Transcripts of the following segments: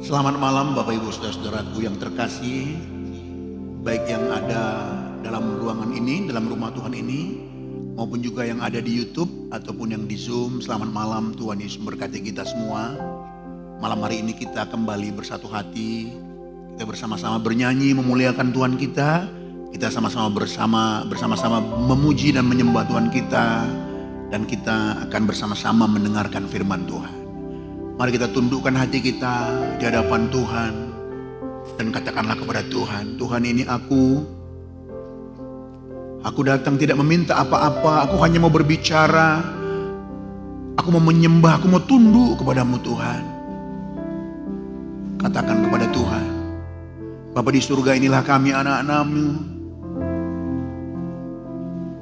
Selamat malam Bapak Ibu Saudara-saudaraku yang terkasih, baik yang ada dalam ruangan ini, dalam rumah Tuhan ini, maupun juga yang ada di YouTube ataupun yang di Zoom. Selamat malam, Tuhan Yesus memberkati kita semua. Malam hari ini kita kembali bersatu hati, kita bersama-sama bernyanyi memuliakan Tuhan kita. Kita sama-sama bersama-sama memuji dan menyembah Tuhan kita, dan kita akan bersama-sama mendengarkan firman Tuhan. Mari kita tundukkan hati kita di hadapan Tuhan dan katakanlah kepada Tuhan, Tuhan, ini aku datang tidak meminta apa-apa, aku hanya mau berbicara, aku mau menyembah, aku mau tunduk kepadamu Tuhan. Katakan kepada Tuhan, Bapa di surga, inilah kami anak-anak-Mu.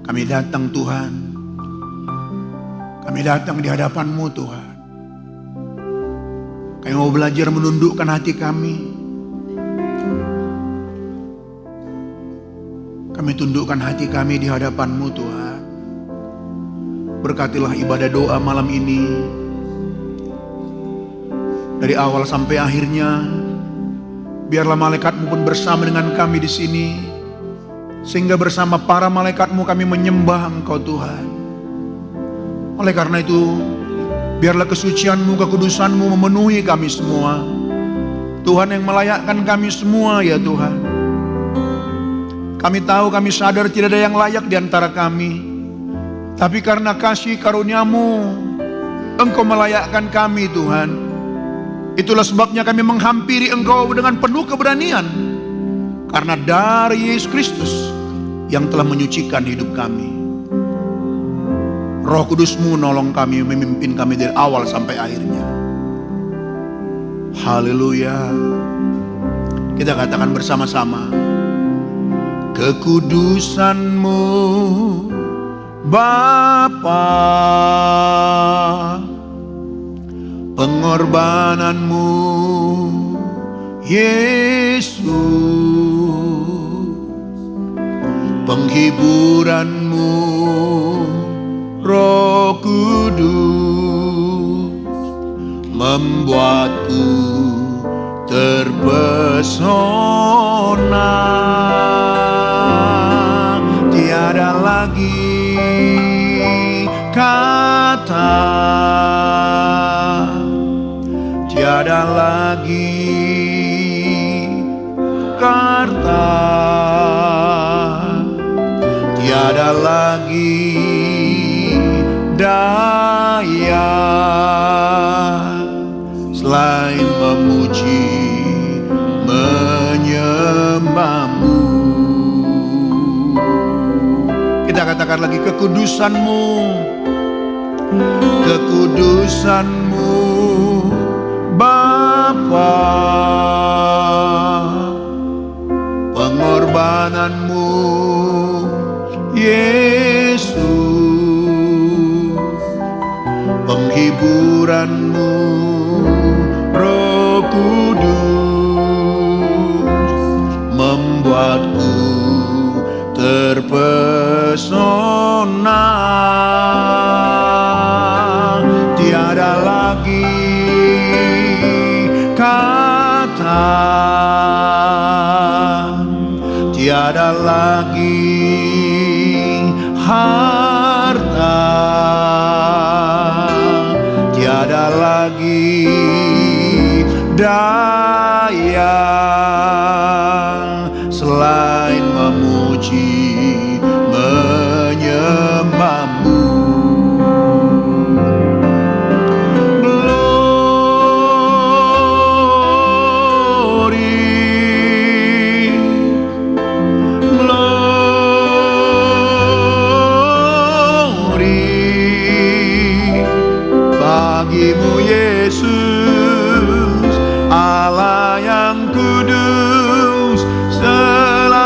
Kami datang Tuhan, kami datang di hadapan-Mu Tuhan. Kami mau belajar menundukkan hati kami. Kami tundukkan hati kami di hadapan-Mu Tuhan. Berkatilah ibadah doa malam ini. Dari awal sampai akhirnya, biarlah malaikat-Mu pun bersama dengan kami di sini. Sehingga bersama para malaikat-Mu kami menyembah Engkau Tuhan. Oleh karena itu, biarlah kesucian-Mu, kekudusan-Mu memenuhi kami semua. Tuhan yang melayakkan kami semua ya Tuhan. Kami tahu, kami sadar tidak ada yang layak di antara kami. Tapi karena kasih karunia-Mu, Engkau melayakkan kami Tuhan. Itulah sebabnya kami menghampiri Engkau dengan penuh keberanian. Karena dari Yesus Kristus yang telah menyucikan hidup kami. Roh Kudus-Mu nolong kami, memimpin kami dari awal sampai akhirnya. Haleluya. Kita katakan bersama-sama, kekudusan-Mu Bapa, pengorbanan-Mu Yesus, penghiburan-Mu Roh Kudus, membuatku terpesona. Tiada lagi kata, tiada lagi kata, tiada lagi daya selain memuji menyembah-Mu. Kita katakan lagi, kekudusan-Mu, kekudusan-Mu Bapa, pengorbanan-Mu Yesus, penghiburan-Mu Roh Kudus, membuatku terpesona. Tiada lagi kata, tiada lagi harta, tiada lagi daya selain memuji menyembah-Mu. Glory, glory bagi-Mu Yesus, Allah yang kudus selamanya.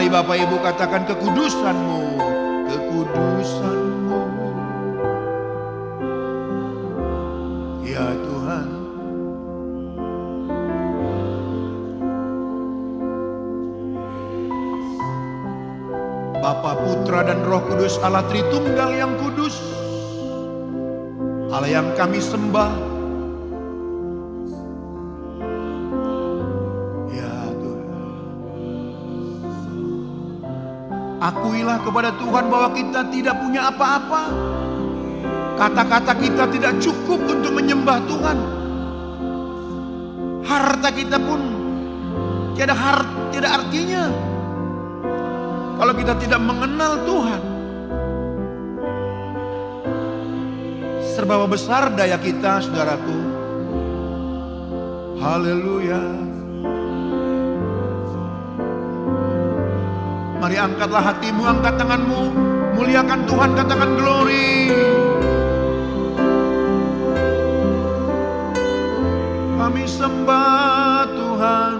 Mari Bapak Ibu katakan kekudusan-Mu, kekudusan-Mu. Ya Tuhan. Bapa, Putra dan Roh Kudus, Allah Tritunggal yang kudus, Allah yang kami sembah. Ya Tuhan. Akuilah kepada Tuhan bahwa kita tidak punya apa-apa. Kata-kata kita tidak cukup untuk menyembah Tuhan. Harta kita pun tidak artinya kalau kita tidak mengenal Tuhan. Serba besar daya kita, saudaraku. Haleluya. Mari angkatlah hatimu, angkat tanganmu, muliakan Tuhan, katakan glory. Kami sembah Tuhan.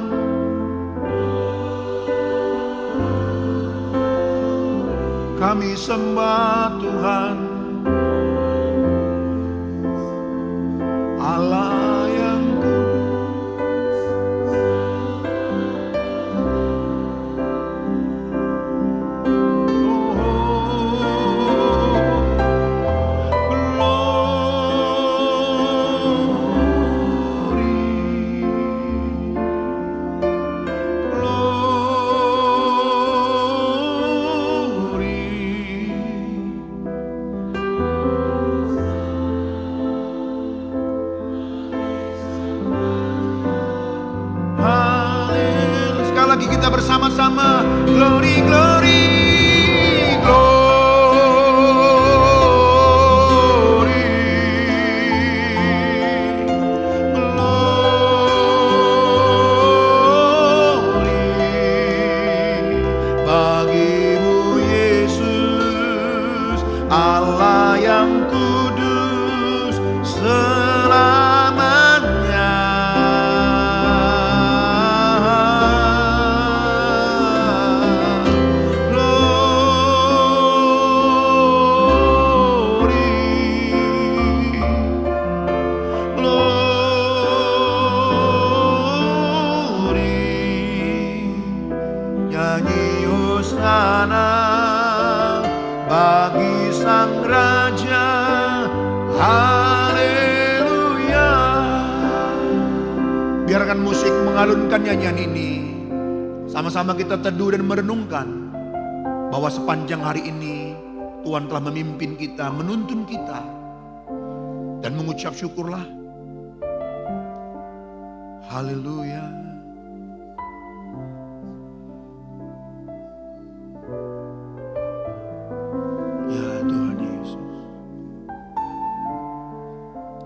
Kami sembah Tuhan, Allah yang kita bersama-sama, glory, glory, glory, glory, bagimu Yesus, Allah yang kudus selamanya. Bagi Sang Raja, haleluya. Biarkan musik mengalunkan nyanyian ini. Sama-sama kita teduh dan merenungkan bahwa sepanjang hari ini Tuhan telah memimpin kita, menuntun kita, dan mengucap syukurlah. Haleluya.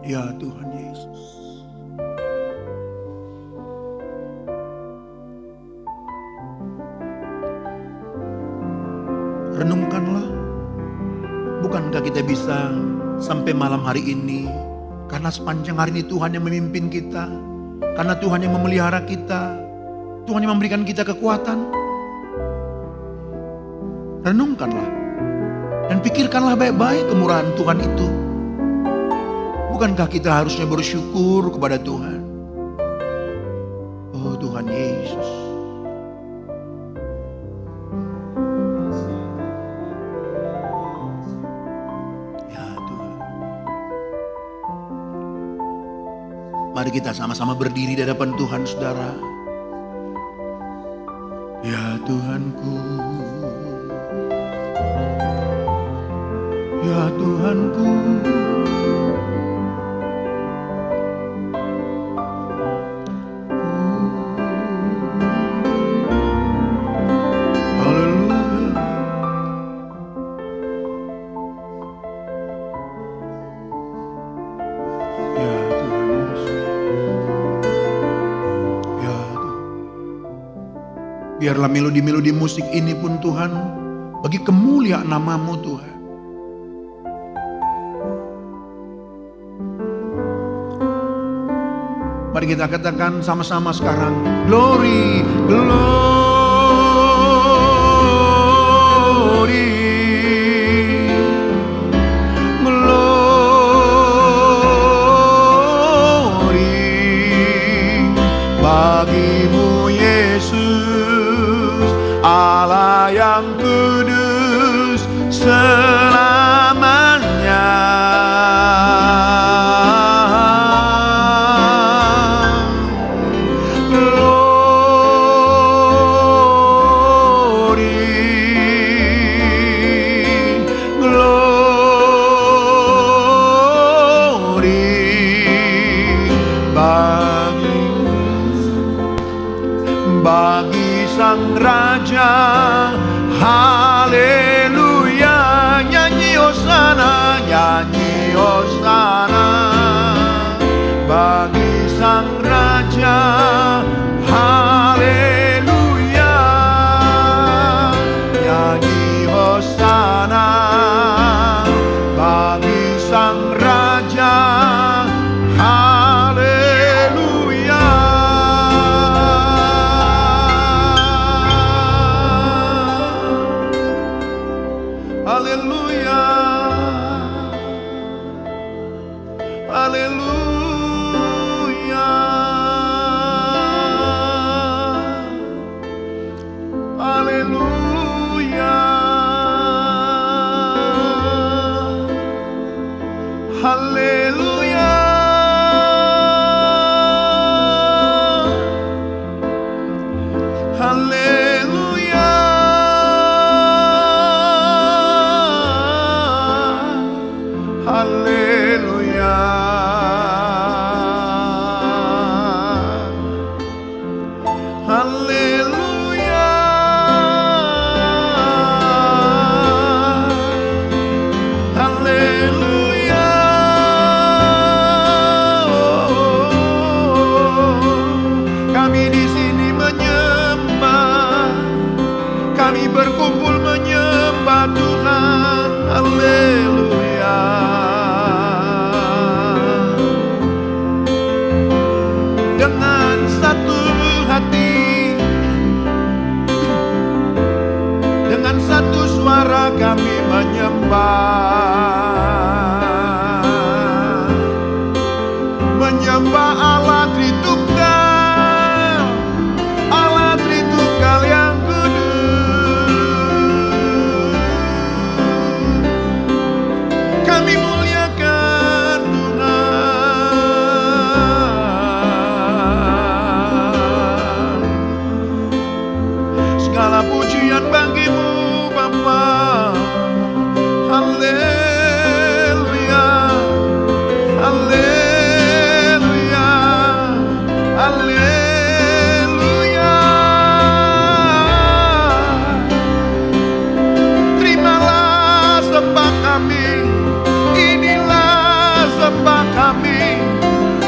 Ya Tuhan Yesus. Renungkanlah, bukankah kita bisa sampai malam hari ini karena sepanjang hari ini Tuhan yang memimpin kita, karena Tuhan yang memelihara kita, Tuhan yang memberikan kita kekuatan. Renungkanlah dan pikirkanlah baik-baik kemurahan Tuhan itu. Bukankah kita harusnya bersyukur kepada Tuhan? Oh Tuhan Yesus. Ya Tuhan. Mari kita sama-sama berdiri di hadapan Tuhan, saudara. Ya Tuhanku. Ya Tuhanku. Biarlah melodi-melodi musik ini pun Tuhan, bagi kemuliaan nama-Mu Tuhan. Mari kita katakan sama-sama sekarang, glory, glory. yang kudus selamanya. Bagi Sang Raja, haleluya. Nyanyi hosana, nyanyi hosana. Bagi Sang Raja, haleluya. Nyanyi hosana. Bagi Sang Raja, haleluya, haleluya, haleluya, haleluya, haleluya. Haleluya, haleluya, haleluya. Kami di sini menyembah, kami berkumpul menyembah Tuhan. Haleluya. Dengan satu hati, dengan satu suara kami menyembah, menyembah Allah Tritunggal, Allah Tritunggal yang kudus. Kami muliakan Tuhan. Segala pujian bagimu Bapa. Haleluya, haleluya, haleluya. Terimalah sembah kami, inilah sembah kami,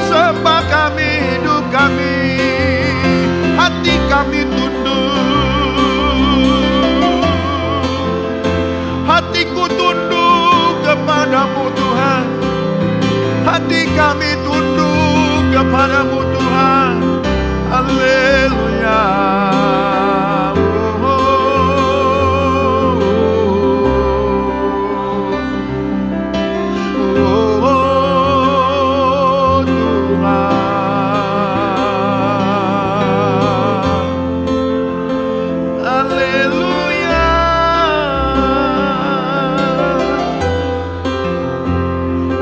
sembah kami, hidup kami, hati kami tunduk, hatiku tunduk kepadamu Tuhan, hati kami tunduk kepadamu Tuhan. Haleluya.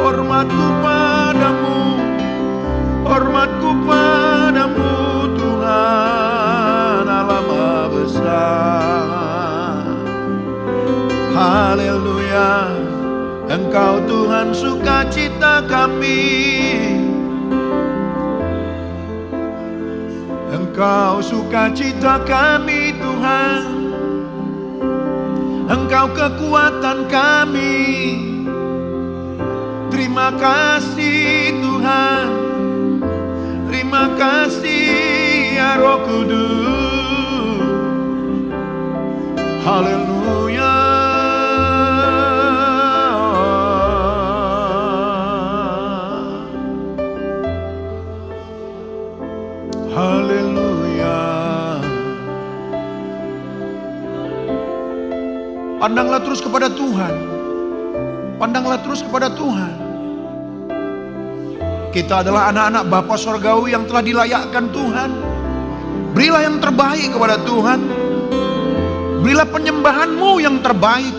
Hormatku padamu, hormatku padamu Tuhan Allah Maha Besar. Haleluya, Engkau Tuhan sukacita kami, Engkau sukacita kami Tuhan, Engkau kekuatan kami. Terima kasih Tuhan, terima kasih ya Roh Kudus. Haleluya. Haleluya. Pandanglah terus kepada Tuhan, pandanglah terus kepada Tuhan. Kita adalah anak-anak Bapa Sorgawi yang telah dilayakkan Tuhan. Berilah yang terbaik kepada Tuhan. Berilah penyembahan-Mu yang terbaik,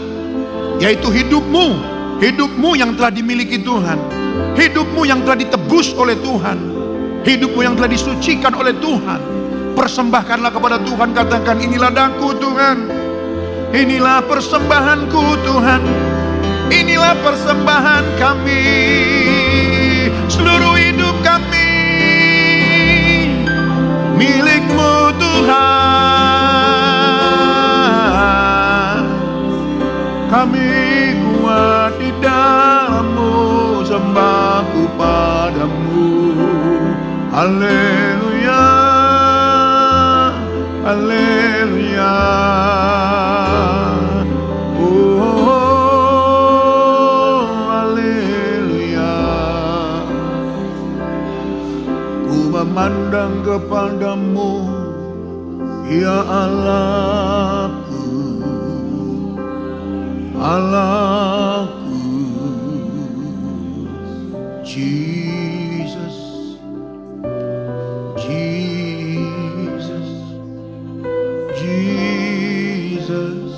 yaitu hidupmu yang telah dimiliki Tuhan, hidupmu yang telah ditebus oleh Tuhan, hidupmu yang telah disucikan oleh Tuhan. Persembahkanlah kepada Tuhan, katakan, inilah daku Tuhan, inilah persembahanku Tuhan, inilah persembahan kami, seluruh hidup kami milik-Mu Tuhan. Kami kuat di dalam-Mu, sembahku padamu. Haleluya, haleluya. Oh, haleluya. Ku memandang kepadamu, ya Allahku, Allahku. Jesus, Jesus, Jesus,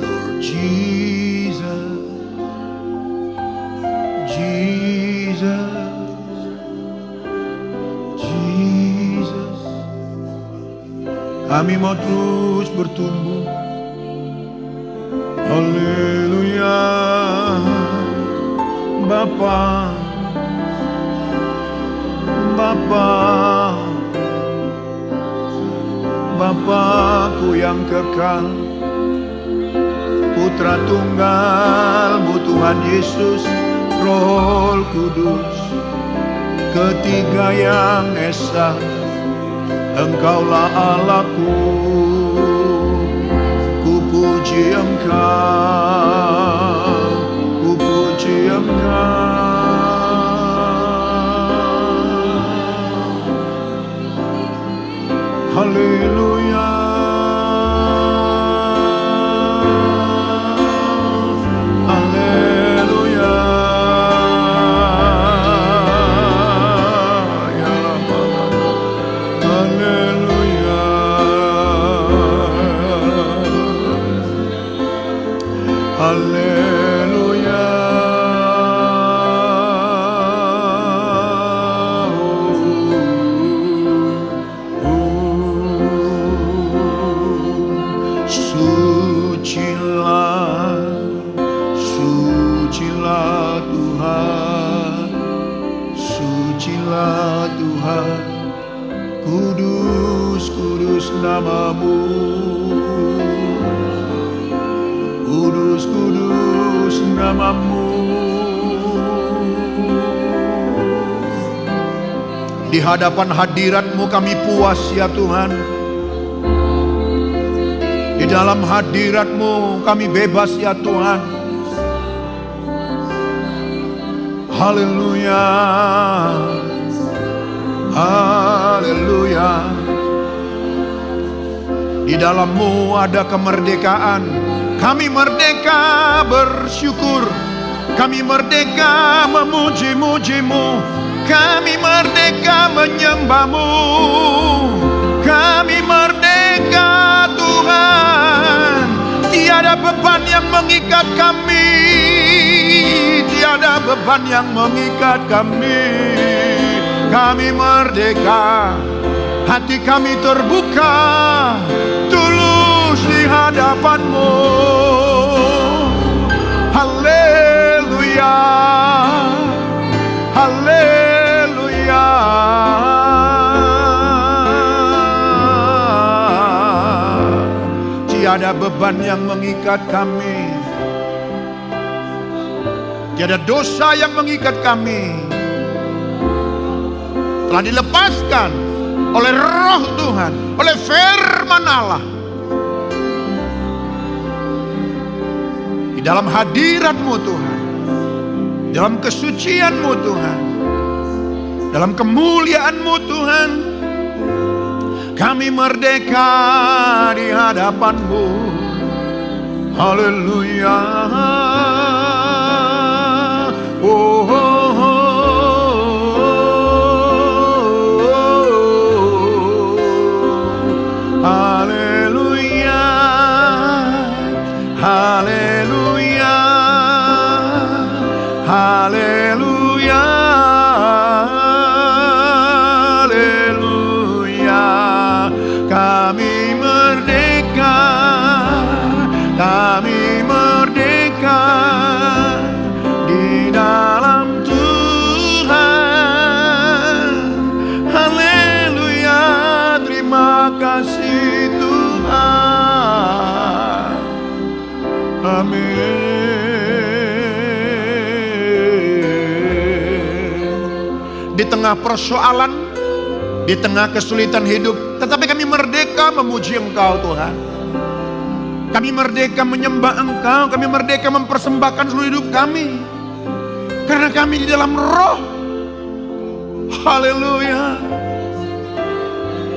Lord Jesus, Jesus, Jesus. Kami mau terus bertumbuh. Haleluya. Bapa, Bapa, Bapakku yang kekal, Putra Tunggal-Mu Tuhan Yesus, Roh Kudus, Ketiga yang esa, Engkaulah Allahku, ku puji Engkau, ku puji Engkau. Haleluya, haleluya. Ya Rabbana, haleluya, haleluya. Sucilah, sucilah Tuhan, sucilah Tuhan, kudus, kudus nama-Mu, kudus, kudus nama-Mu. Di hadapan hadirat-Mu kami puas ya Tuhan. Di dalam hadirat-Mu kami bebas ya Tuhan. Haleluya, haleluya. Di dalam-Mu ada kemerdekaan. Kami merdeka bersyukur, kami merdeka memuji-muji-Mu, kami merdeka menyembah-Mu, kami merdeka Tuhan. Tiada beban yang mengikat kami, tiada beban yang mengikat kami. Kami merdeka, hati kami terbuka, tulus di hadapan-Mu. Haleluya, haleluya. Tiada beban yang mengikat kami, tiada dosa yang mengikat kami. Telah dilepaskan oleh Roh Tuhan, oleh firman Allah. Di dalam hadirat-Mu Tuhan, dalam kesucian-Mu Tuhan, dalam kemuliaan-Mu Tuhan, kami merdeka di hadapan-Mu. Haleluya. Oh, oh, oh. Haleluya. tengah persoalan, di tengah kesulitan hidup, tetapi kami merdeka memuji Engkau Tuhan. Kami merdeka menyembah Engkau, kami merdeka mempersembahkan seluruh hidup kami. Karena kami di dalam roh. Haleluya.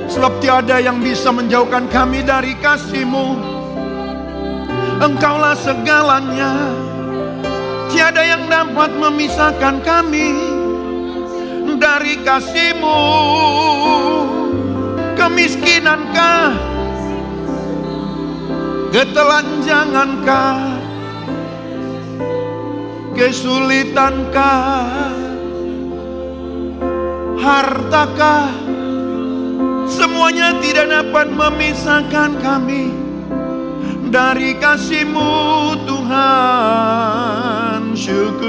Sebab tiada yang bisa menjauhkan kami dari kasih-Mu. Engkaulah segalanya. Tiada yang dapat memisahkan kami dari kasih-Mu. Kemiskinankah, ketelanjangankah, kesulitankah, hartakah, semuanya tidak dapat memisahkan kami dari kasih-Mu Tuhan. Syukur,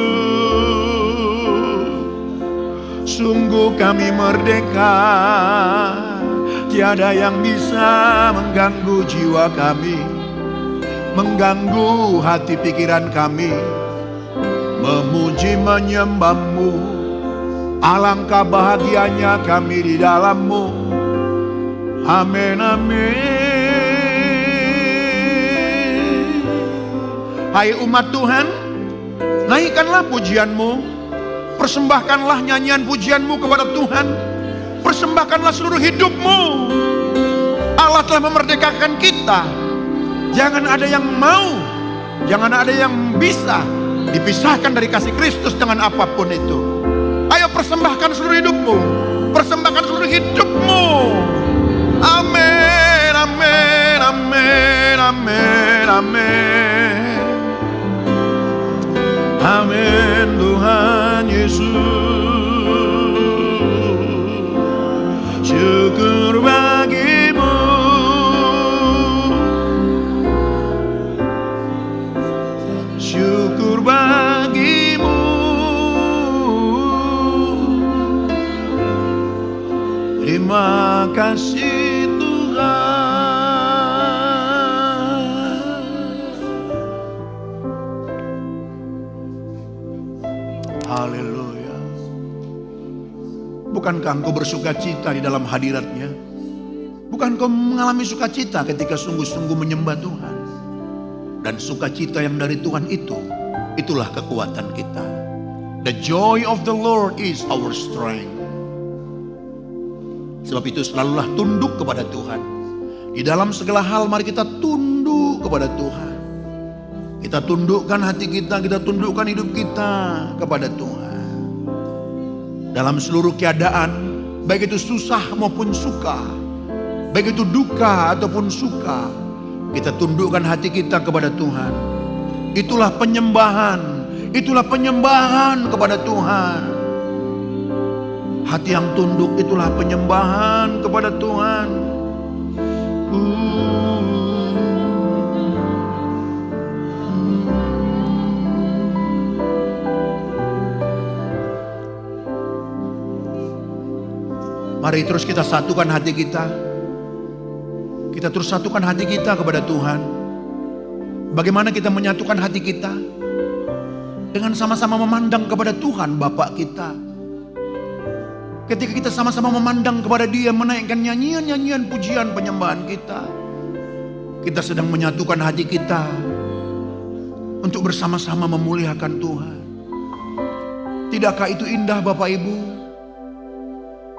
sungguh kami merdeka. Tiada yang bisa mengganggu jiwa kami, mengganggu hati pikiran kami. Memuji menyembah-Mu, alangkah bahagianya kami di dalam-Mu. Amin, amin. Hai umat Tuhan, naikkanlah pujian-Mu, persembahkanlah nyanyian pujian-Mu kepada Tuhan. Persembahkanlah seluruh hidup-Mu. Allah telah memerdekakan kita. Jangan ada yang mau, jangan ada yang bisa dipisahkan dari kasih Kristus dengan apapun itu. Ayo persembahkan seluruh hidup-Mu, persembahkan seluruh hidup-Mu. Amin, amin, amin, amin, amin. Amin Tuhan Yesus. Syukur bagi-Mu. Syukur bagi-Mu. Terima kasih Tuhan. Haleluya. Bukankah engkau bersuka cita di dalam hadirat-Nya? Bukankah engkau mengalami sukacita ketika sungguh-sungguh menyembah Tuhan? Dan sukacita yang dari Tuhan itulah kekuatan kita. The joy of the Lord is our strength. Sebab itu selalulah tunduk kepada Tuhan. Di dalam segala hal mari kita tunduk kepada Tuhan. Kita tundukkan hati kita, kita tundukkan hidup kita kepada Tuhan. Dalam seluruh keadaan, baik itu susah maupun suka, baik itu duka ataupun suka, kita tundukkan hati kita kepada Tuhan. Itulah penyembahan kepada Tuhan. Hati yang tunduk itulah penyembahan kepada Tuhan. Mari terus kita satukan hati kita. Kita terus satukan hati kita kepada Tuhan. Bagaimana kita menyatukan hati kita? Dengan sama-sama memandang kepada Tuhan Bapa kita. Ketika kita sama-sama memandang kepada Dia, menaikkan nyanyian-nyanyian pujian penyembahan kita, kita sedang menyatukan hati kita untuk bersama-sama memuliakan Tuhan. Tidakkah itu indah Bapak Ibu?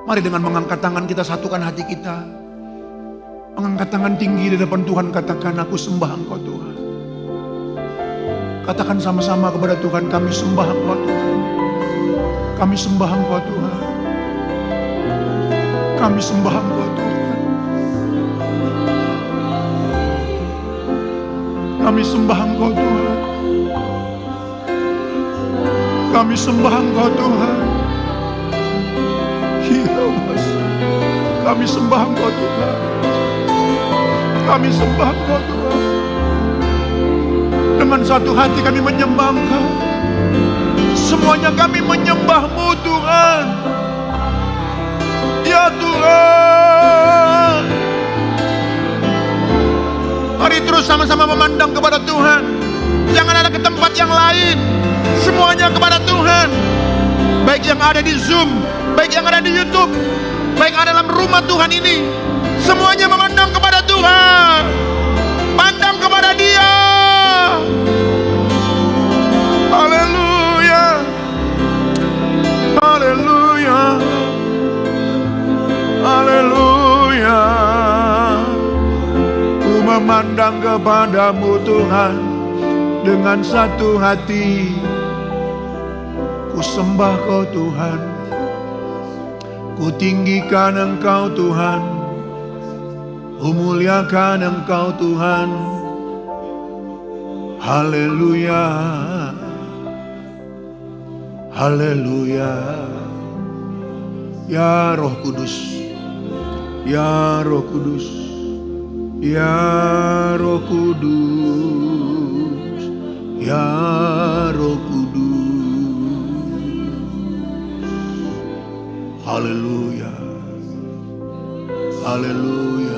Mari dengan mengangkat tangan kita satukan hati kita. Mengangkat tangan tinggi di depan Tuhan, katakan, aku sembah Engkau Tuhan. Katakan sama-sama kepada Tuhan, kami sembah Engkau Tuhan. Kami sembah Engkau Tuhan. Kami sembah Engkau Tuhan. Kami sembah Engkau Tuhan. Kami sembah Engkau Tuhan. Kami sembah Engkau Tuhan. Kami sembah Engkau Tuhan. Dengan satu hati kami menyembah Engkau. Semuanya kami menyembah-Mu Tuhan. Ya Tuhan. Mari terus sama-sama memandang kepada Tuhan. Jangan ada ke tempat yang lain. Semuanya kepada Tuhan. baik yang ada di Zoom, baik yang ada di YouTube, baik yang ada dalam rumah Tuhan ini, semuanya memandang kepada Tuhan, pandang kepada Dia. Haleluya, haleluya, haleluya. Ku memandang kepadamu Tuhan dengan satu hati. Ku sembah Kau Tuhan, ku tinggikan Engkau Tuhan, ku muliakan Engkau Tuhan. Haleluya, haleluya. Ya Roh Kudus, ya Roh Kudus, ya Roh Kudus, ya Roh Kudus. Haleluya, haleluya.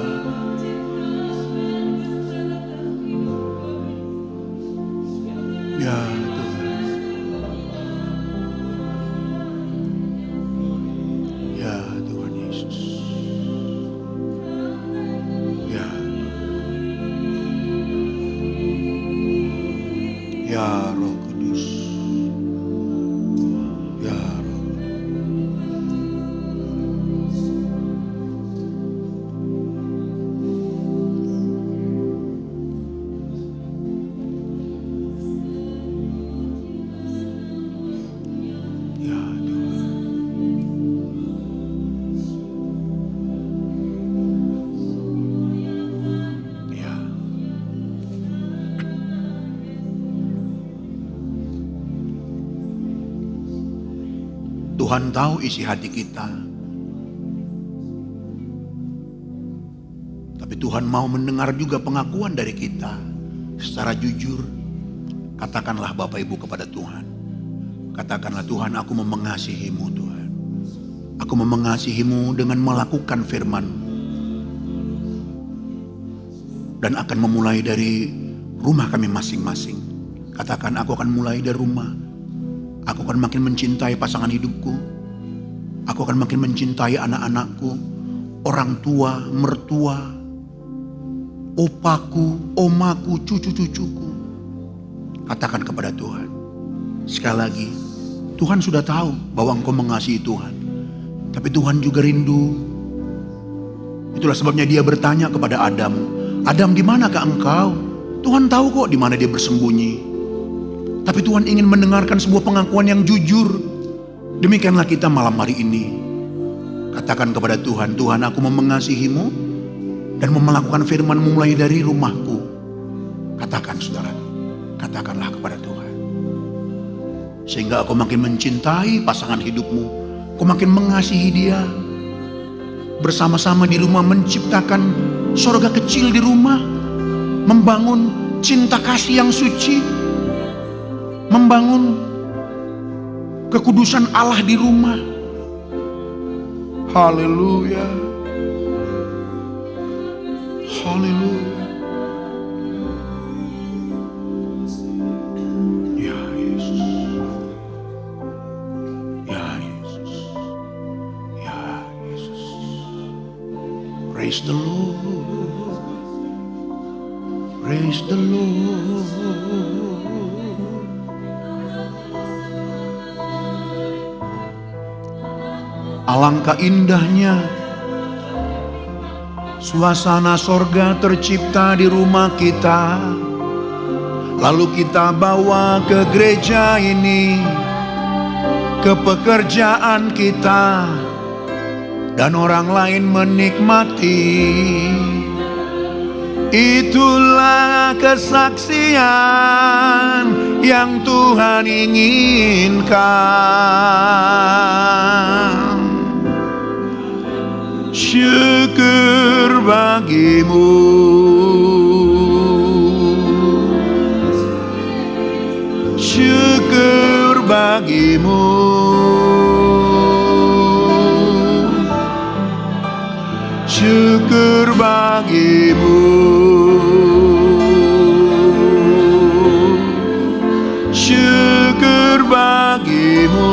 Ya Tuhan, ya Tuhan Yesus, ya, ya Roh Kudus, ya Roh. Tuhan tahu isi hati kita. Tapi Tuhan mau mendengar juga pengakuan dari kita secara jujur. Katakanlah Bapak Ibu kepada Tuhan. Katakanlah, Tuhan, aku mau mengasihi-Mu Tuhan. Aku mau mengasihi-Mu dengan melakukan firman-Mu. Dan akan memulai dari rumah kami masing-masing. Katakan, aku akan mulai dari rumah. Aku akan makin mencintai pasangan hidupku. Aku akan makin mencintai anak-anakku, orang tua, mertua, opaku, omaku, cucu-cucuku. Katakan kepada Tuhan. Sekali lagi, Tuhan sudah tahu bahwa engkau mengasihi Tuhan. Tapi Tuhan juga rindu. Itulah sebabnya Dia bertanya kepada Adam, Adam, di manakah engkau? Tuhan tahu kok di mana dia bersembunyi. Tapi Tuhan ingin mendengarkan sebuah pengakuan yang jujur. Demikianlah kita malam hari ini. Katakan kepada Tuhan, Tuhan, aku mau mengasihi-Mu dan mau melakukan firman-Mu mulai dari rumahku. Katakan saudara, katakanlah kepada Tuhan. Sehingga aku makin mencintai pasangan hidupmu. Aku makin mengasihi dia. Bersama-sama di rumah menciptakan sorga kecil di rumah. Membangun cinta kasih yang suci. Membangun kekudusan Allah di rumah. Haleluya, haleluya. Ya Yesus, ya Yesus, ya Yesus. Praise the Lord, praise the Lord. Alangkah indahnya suasana sorga tercipta di rumah kita. Lalu kita bawa ke gereja ini, ke pekerjaan kita, dan orang lain menikmati. Itulah kesaksian yang Tuhan inginkan. Syukur bagimu, syukur bagimu, syukur bagimu, syukur bagimu.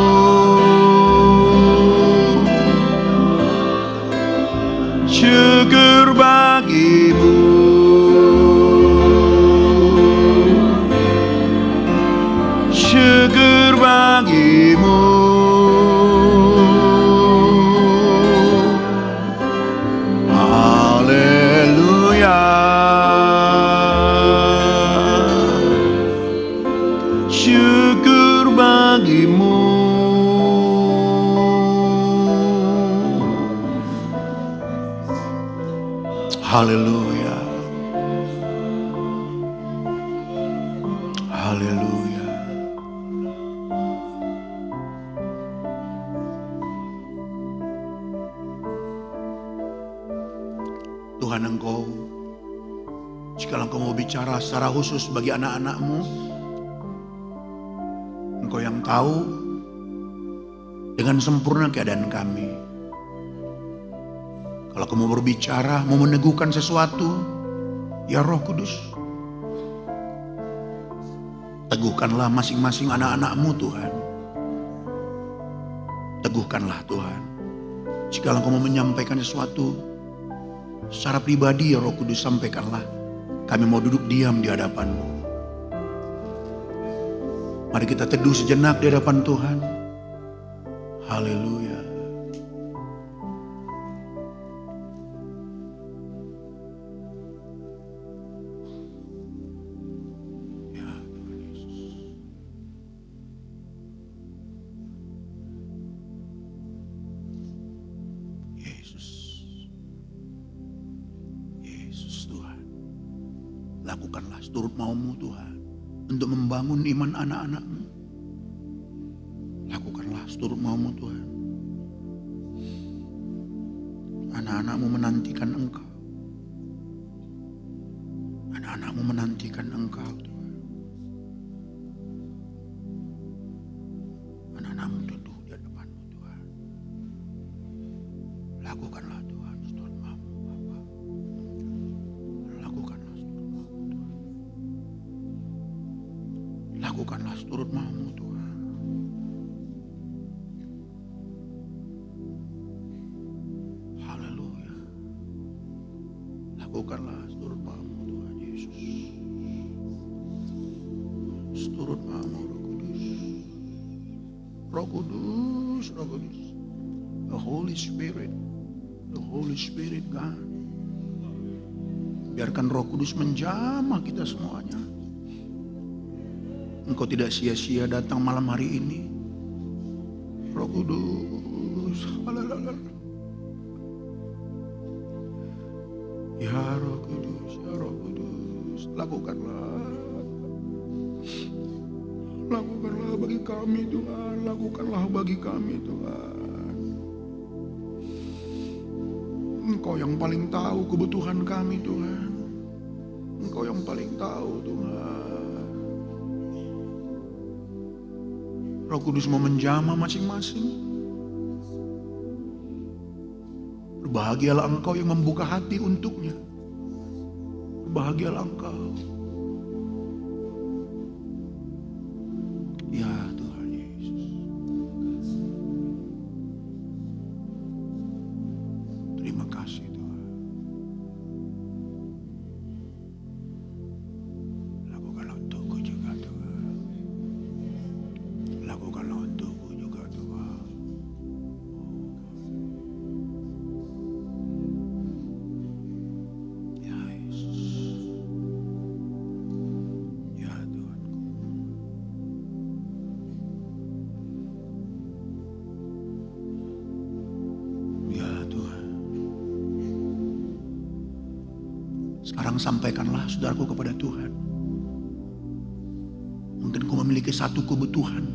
Tuhan jika Engkau mau bicara secara khusus bagi anak-anak-Mu, Engkau yang tahu dengan sempurna keadaan kami. Kalau Kau mau berbicara, mau meneguhkan sesuatu, ya Roh Kudus, teguhkanlah masing-masing anak-anak-Mu Tuhan. Teguhkanlah Tuhan. Jika Engkau mau menyampaikan sesuatu secara pribadi, ya Roh Kudus, sampaikanlah. Kami mau duduk diam di hadapan-Mu. Mari kita teduh sejenak di hadapan Tuhan. Haleluya. Ya Tuhan Yesus. Yesus. Yesus Tuhan. Lakukanlah seturut mau-Mu Tuhan. Untuk membangun iman anak-anak-Mu. Lakukanlah seturut mau-Mu Tuhan. Anak-anak-Mu menantikan Engkau. Anak-anak-Mu menantikan Engkau Tuhan. Anak-anak-Mu teduh di hadapan-Mu Tuhan. Lakukanlah Tuhan seturut mau-Mu Bapa. Lakukanlah seturut mau-Mu Tuhan. Lakukanlah seturut mau-Mu Tuhan. Haleluya. Lakukanlah seturut mau-Mu Tuhan Yesus. Seturut mau-Mu Roh Kudus. Roh Kudus, Roh Kudus. The Holy Spirit. The Holy Spirit God. Biarkan Roh Kudus menjamah kita semuanya. Engkau tidak sia-sia datang malam hari ini. Roh Kudus. Ya Roh Kudus, ya Roh Kudus. Lakukanlah. Lakukanlah bagi kami Tuhan. Lakukanlah bagi kami Tuhan. Engkau yang paling tahu kebutuhan kami Tuhan. Engkau yang paling tahu Tuhan. Roh Kudus mau menjamah masing-masing. Berbahagialah engkau yang membuka hati untuknya. Berbahagialah engkau. Ya Tuhan Yesus. Terima kasih Tuhan. Lakukanlah untukku juga Tuhan. Lakukanlah untukku juga Tuhan. Ya Yesus. Ya Tuhanku. Ya Tuhan. Sekarang sampaikanlah saudaraku kepada Tuhan. Mungkin kau memiliki satu kebutuhan.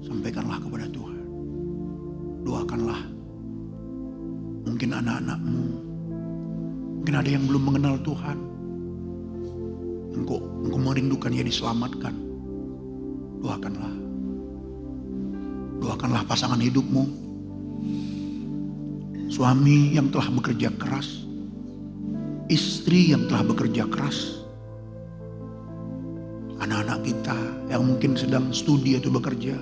Sampaikanlah kepada Tuhan. Doakanlah. Mungkin anak-anak-Mu. Mungkin ada yang belum mengenal Tuhan. Engkau merindukan ia diselamatkan. Doakanlah. Doakanlah pasangan hidupmu. Suami yang telah bekerja keras. Istri yang telah bekerja keras. Anak-anak kita yang mungkin sedang studi atau bekerja.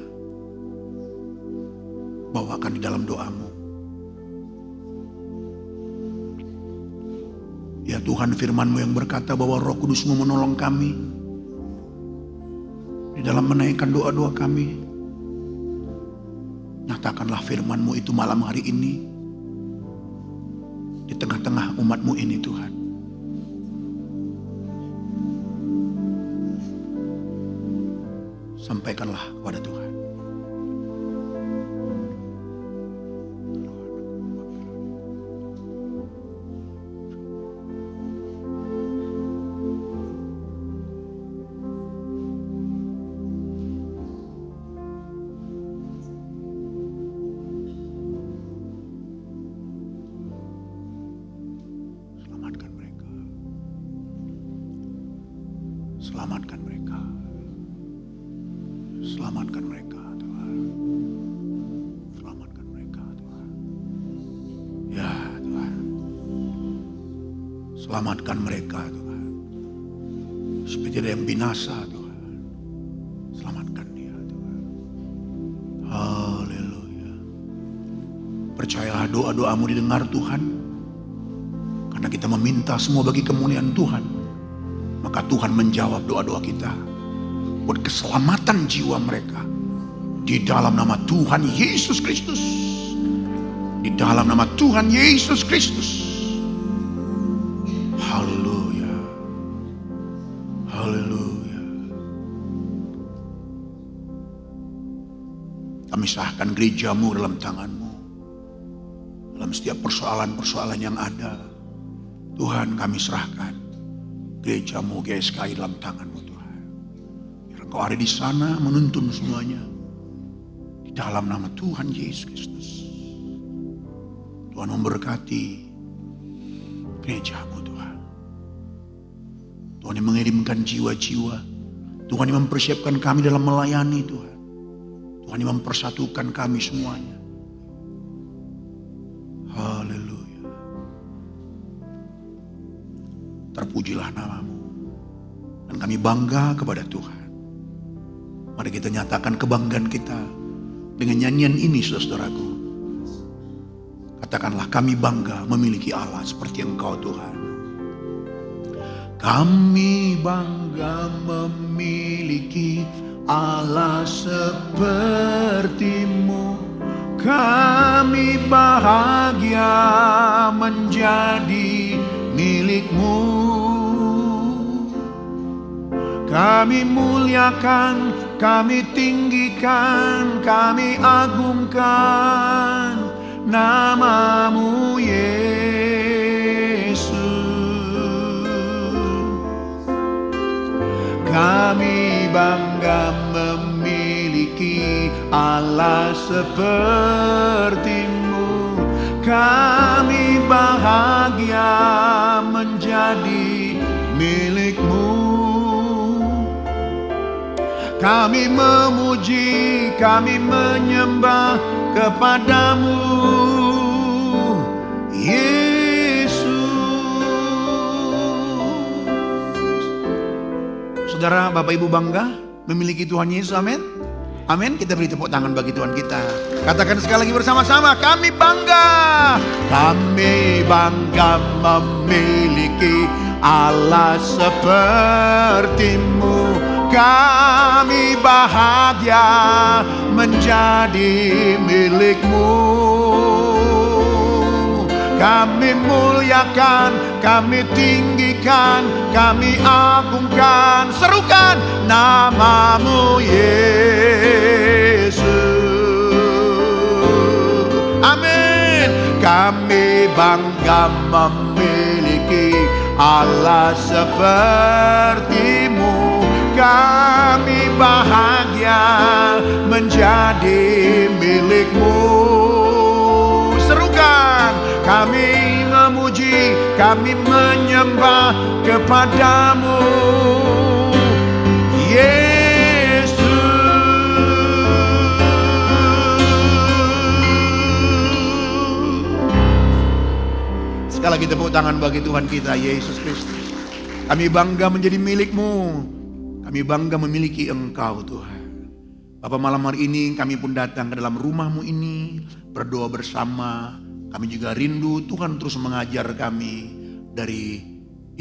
Bawakan di dalam doamu. Ya Tuhan, firman-Mu yang berkata bahwa Roh Kudus-Mu menolong kami di dalam menaikkan doa-doa kami. Nyatakanlah firman-Mu itu malam hari ini di tengah-tengah umat-Mu ini Tuhan. Sampaikanlah kepada Tuhan. Selamatkan mereka. Selamatkan mereka Tuhan. Selamatkan mereka Tuhan. Ya Tuhan. Selamatkan mereka Tuhan. Supaya tidak yang binasa Tuhan. Selamatkan dia Tuhan. Haleluya. Percayalah doa-doamu didengar Tuhan. Karena kita meminta semua bagi kemuliaan Tuhan. Maka Tuhan menjawab doa-doa kita. Buat keselamatan jiwa mereka. Di dalam nama Tuhan Yesus Kristus. Di dalam nama Tuhan Yesus Kristus. Haleluya. Haleluya. Kami sahkan gerejamu dalam tanganmu. Dalam setiap persoalan-persoalan yang ada. Tuhan kami serahkan. Gerejamu GSKI dalam tanganmu Tuhan. Engkau ada di sana menuntun semuanya. Di dalam nama Tuhan Yesus Kristus. Tuhan memberkati gerejamu Tuhan. Tuhan yang mengirimkan jiwa-jiwa. Tuhan yang mempersiapkan kami dalam melayani Tuhan. Tuhan yang mempersatukan kami semuanya. Haleluya. Terpujilah namamu. Dan kami bangga kepada Tuhan. Mari kita nyatakan kebanggaan kita dengan nyanyian ini saudaraku. Katakanlah kami bangga memiliki Allah seperti Engkau Tuhan. Kami bangga memiliki Allah seperti-Mu. Kami bahagia menjadi milik-Mu. Kami muliakan, kami tinggikan, kami agungkan nama-Mu Yesus. Kami bangga memiliki Allah seperti-Mu. Kami bahagia menjadi milik-Mu. Kami memuji, kami menyembah kepadamu, Yesus. Saudara, Bapak Ibu bangga memiliki Tuhan Yesus, amin. Amin, kita beri tepuk tangan bagi Tuhan kita. Katakan sekali lagi bersama-sama, kami bangga. Kami bangga memiliki Allah seperti-Mu. Kami bahagia menjadi milik-Mu. Kami muliakan, kami tinggikan, kami agungkan, serukan nama-Mu Yesus. Amin. Kami bangga memiliki Allah seperti-Mu. Kami bahagia menjadi milik-Mu. Serukan, kami memuji, kami menyembah kepadamu, Yesus. Sekali lagi tepuk tangan bagi Tuhan kita, Yesus Kristus. Kami bangga menjadi milik-Mu. Kami bangga memiliki Engkau Tuhan. Bapak, malam hari ini kami pun datang ke dalam rumah-Mu ini, berdoa bersama. Kami juga rindu Tuhan terus mengajar kami dari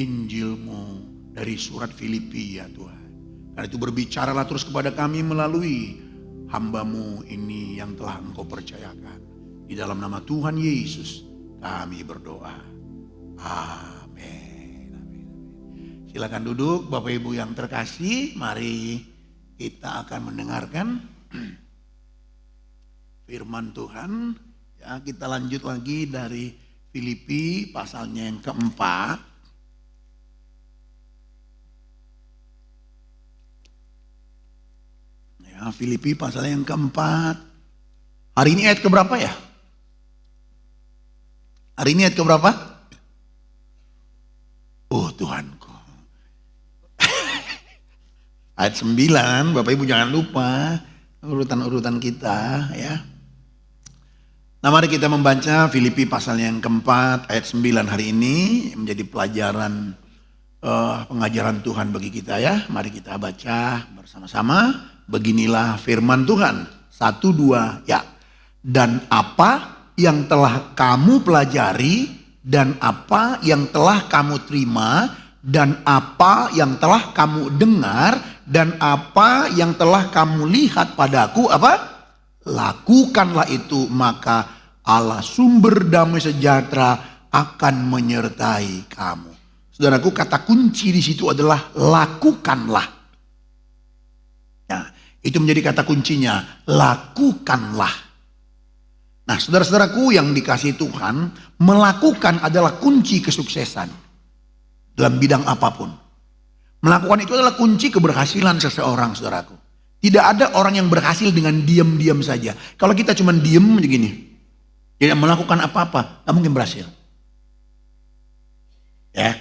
Injil-Mu, dari surat Filipi ya Tuhan. Karena itu berbicaralah terus kepada kami melalui hamba-Mu ini yang telah Engkau percayakan. Di dalam nama Tuhan Yesus kami berdoa. Amin. Silakan duduk Bapak Ibu yang terkasih. Mari kita akan mendengarkan firman Tuhan. Ya, kita lanjut lagi dari Filipi pasalnya yang keempat. Ya, Filipi pasalnya yang keempat. Hari ini ayat keberapa ya? Hari ini ayat keberapa? Oh Tuhanku. ayat 9, Bapak Ibu jangan lupa urutan-urutan kita ya. Nah mari kita membaca Filipi pasal yang keempat ayat 9 hari ini menjadi pelajaran pengajaran Tuhan bagi kita ya. Mari kita baca bersama-sama. Beginilah firman Tuhan. 1, 2 ya. Dan apa yang telah kamu pelajari dan apa yang telah kamu terima dan apa yang telah kamu dengar dan apa yang telah kamu lihat padaku apa? Lakukanlah itu, maka Allah sumber damai sejahtera akan menyertai kamu. Saudaraku, kata kunci di situ adalah lakukanlah. Nah, itu menjadi kata kuncinya, lakukanlah. Nah, saudara-saudaraku yang dikasihi Tuhan, melakukan adalah kunci kesuksesan dalam bidang apapun. Melakukan itu adalah kunci keberhasilan seseorang, saudaraku. Tidak ada orang yang berhasil dengan diam-diam saja. Kalau kita cuma diam begini, tidak melakukan apa-apa, nggak mungkin berhasil. Ya,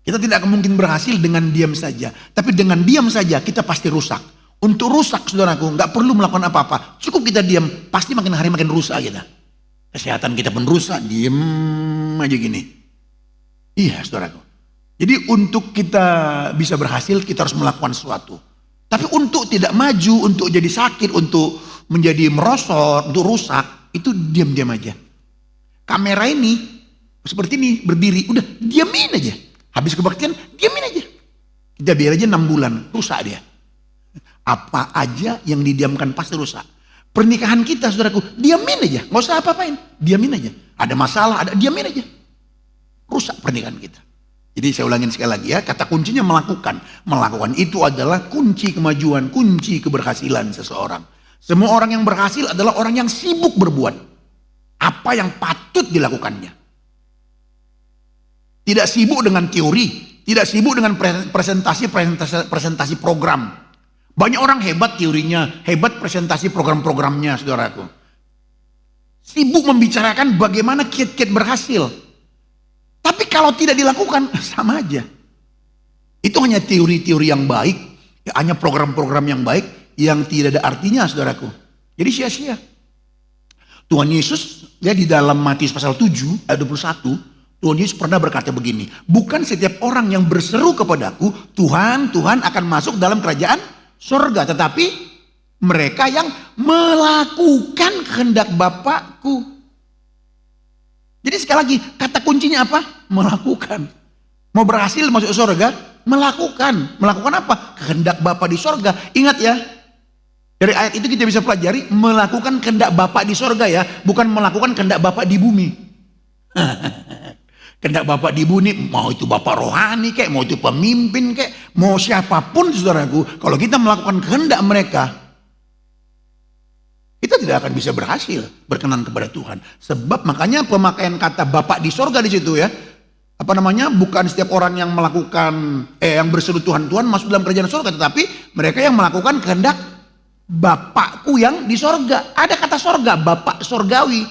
kita tidak mungkin berhasil dengan diam saja. Tapi dengan diam saja kita pasti rusak. Untuk rusak, saudaraku, nggak perlu melakukan apa-apa. Cukup kita diam, pasti makin hari makin rusak kita. Kesehatan kita pun rusak, diam aja gini. Iya, saudaraku. Jadi untuk kita bisa berhasil, kita harus melakukan sesuatu. Tapi untuk tidak maju, untuk jadi sakit, untuk menjadi merosot, untuk rusak, itu diam-diam aja. Kamera ini seperti ini berdiri, udah diamin aja. Habis kebaktian, diamin aja. Kita biar aja 6 bulan, rusak dia. Apa aja yang didiamkan pasti rusak. Pernikahan kita, saudaraku, diamin aja, nggak usah apa-apain, diamin aja. Ada masalah, ada diamin aja. Rusak pernikahan kita. Jadi saya ulangin sekali lagi ya, kata kuncinya melakukan. Melakukan itu adalah kunci kemajuan, kunci keberhasilan seseorang. Semua orang yang berhasil adalah orang yang sibuk berbuat apa yang patut dilakukannya. Tidak sibuk dengan teori, tidak sibuk dengan presentasi program. Banyak orang hebat teorinya, hebat presentasi program-programnya, saudaraku. Sibuk membicarakan bagaimana kiat-kiat berhasil. Tapi kalau tidak dilakukan, sama aja. Itu hanya teori-teori yang baik, hanya program-program yang baik, yang tidak ada artinya, saudaraku. Jadi sia-sia. Tuhan Yesus, ya di dalam Matius pasal 7, ayat 21, Tuhan Yesus pernah berkata begini, bukan setiap orang yang berseru kepadaku, Tuhan, Tuhan akan masuk dalam kerajaan surga, tetapi mereka yang melakukan kehendak Bapakku. Jadi sekali lagi, kata kuncinya apa? Melakukan. Mau berhasil masuk surga? Melakukan. Melakukan apa? Kehendak Bapa di surga. Ingat ya, dari ayat itu kita bisa pelajari, melakukan kehendak Bapa di surga ya, bukan melakukan kehendak Bapa di bumi. Kehendak Bapa di bumi, mau itu Bapak rohani kek, mau itu pemimpin kek, mau siapapun saudaraku, kalau kita melakukan kehendak mereka, kita tidak akan bisa berhasil berkenan kepada Tuhan. Sebab makanya pemakaian kata Bapak di sorga di situ ya. Apa namanya? Bukan setiap orang yang melakukan yang berseru Tuhan Tuhan masuk dalam kerajaan sorga, tetapi mereka yang melakukan kehendak Bapakku yang di sorga. Ada kata sorga, Bapak sorgawi.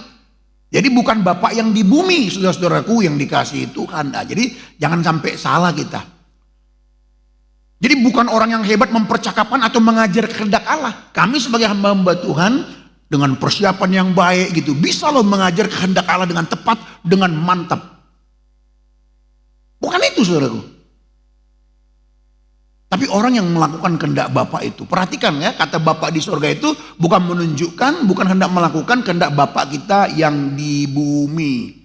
Jadi bukan Bapak yang di bumi, saudara-saudaraku yang dikasihi Tuhan. Nah, jadi jangan sampai salah kita. Jadi bukan orang yang hebat mempercakapkan atau mengajar kehendak Allah. Kami sebagai hamba-hamba Tuhan dengan persiapan yang baik gitu, bisa loh mengajar kehendak Allah dengan tepat, dengan mantap. Bukan itu, saudaraku. Tapi orang yang melakukan kehendak Bapa itu, perhatikan ya, kata Bapa di surga itu bukan menunjukkan, bukan hendak melakukan kehendak Bapa kita yang di bumi.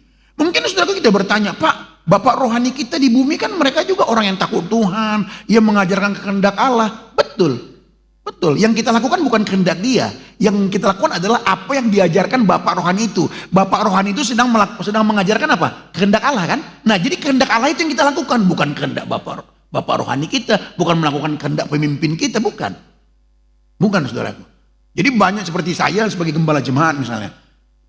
Mungkin saudaraku kita bertanya, Pak, Bapak rohani kita di bumi kan mereka juga orang yang takut Tuhan, yang mengajarkan kehendak Allah. Betul, betul. Yang kita lakukan bukan kehendak dia. Yang kita lakukan adalah apa yang diajarkan Bapak rohani itu. Bapak rohani itu sedang mengajarkan apa? Kehendak Allah kan? Nah jadi kehendak Allah itu yang kita lakukan, bukan kehendak Bapak rohani kita, bukan melakukan kehendak pemimpin kita, bukan. Bukan, saudaraku. Jadi banyak seperti saya sebagai gembala jemaat misalnya.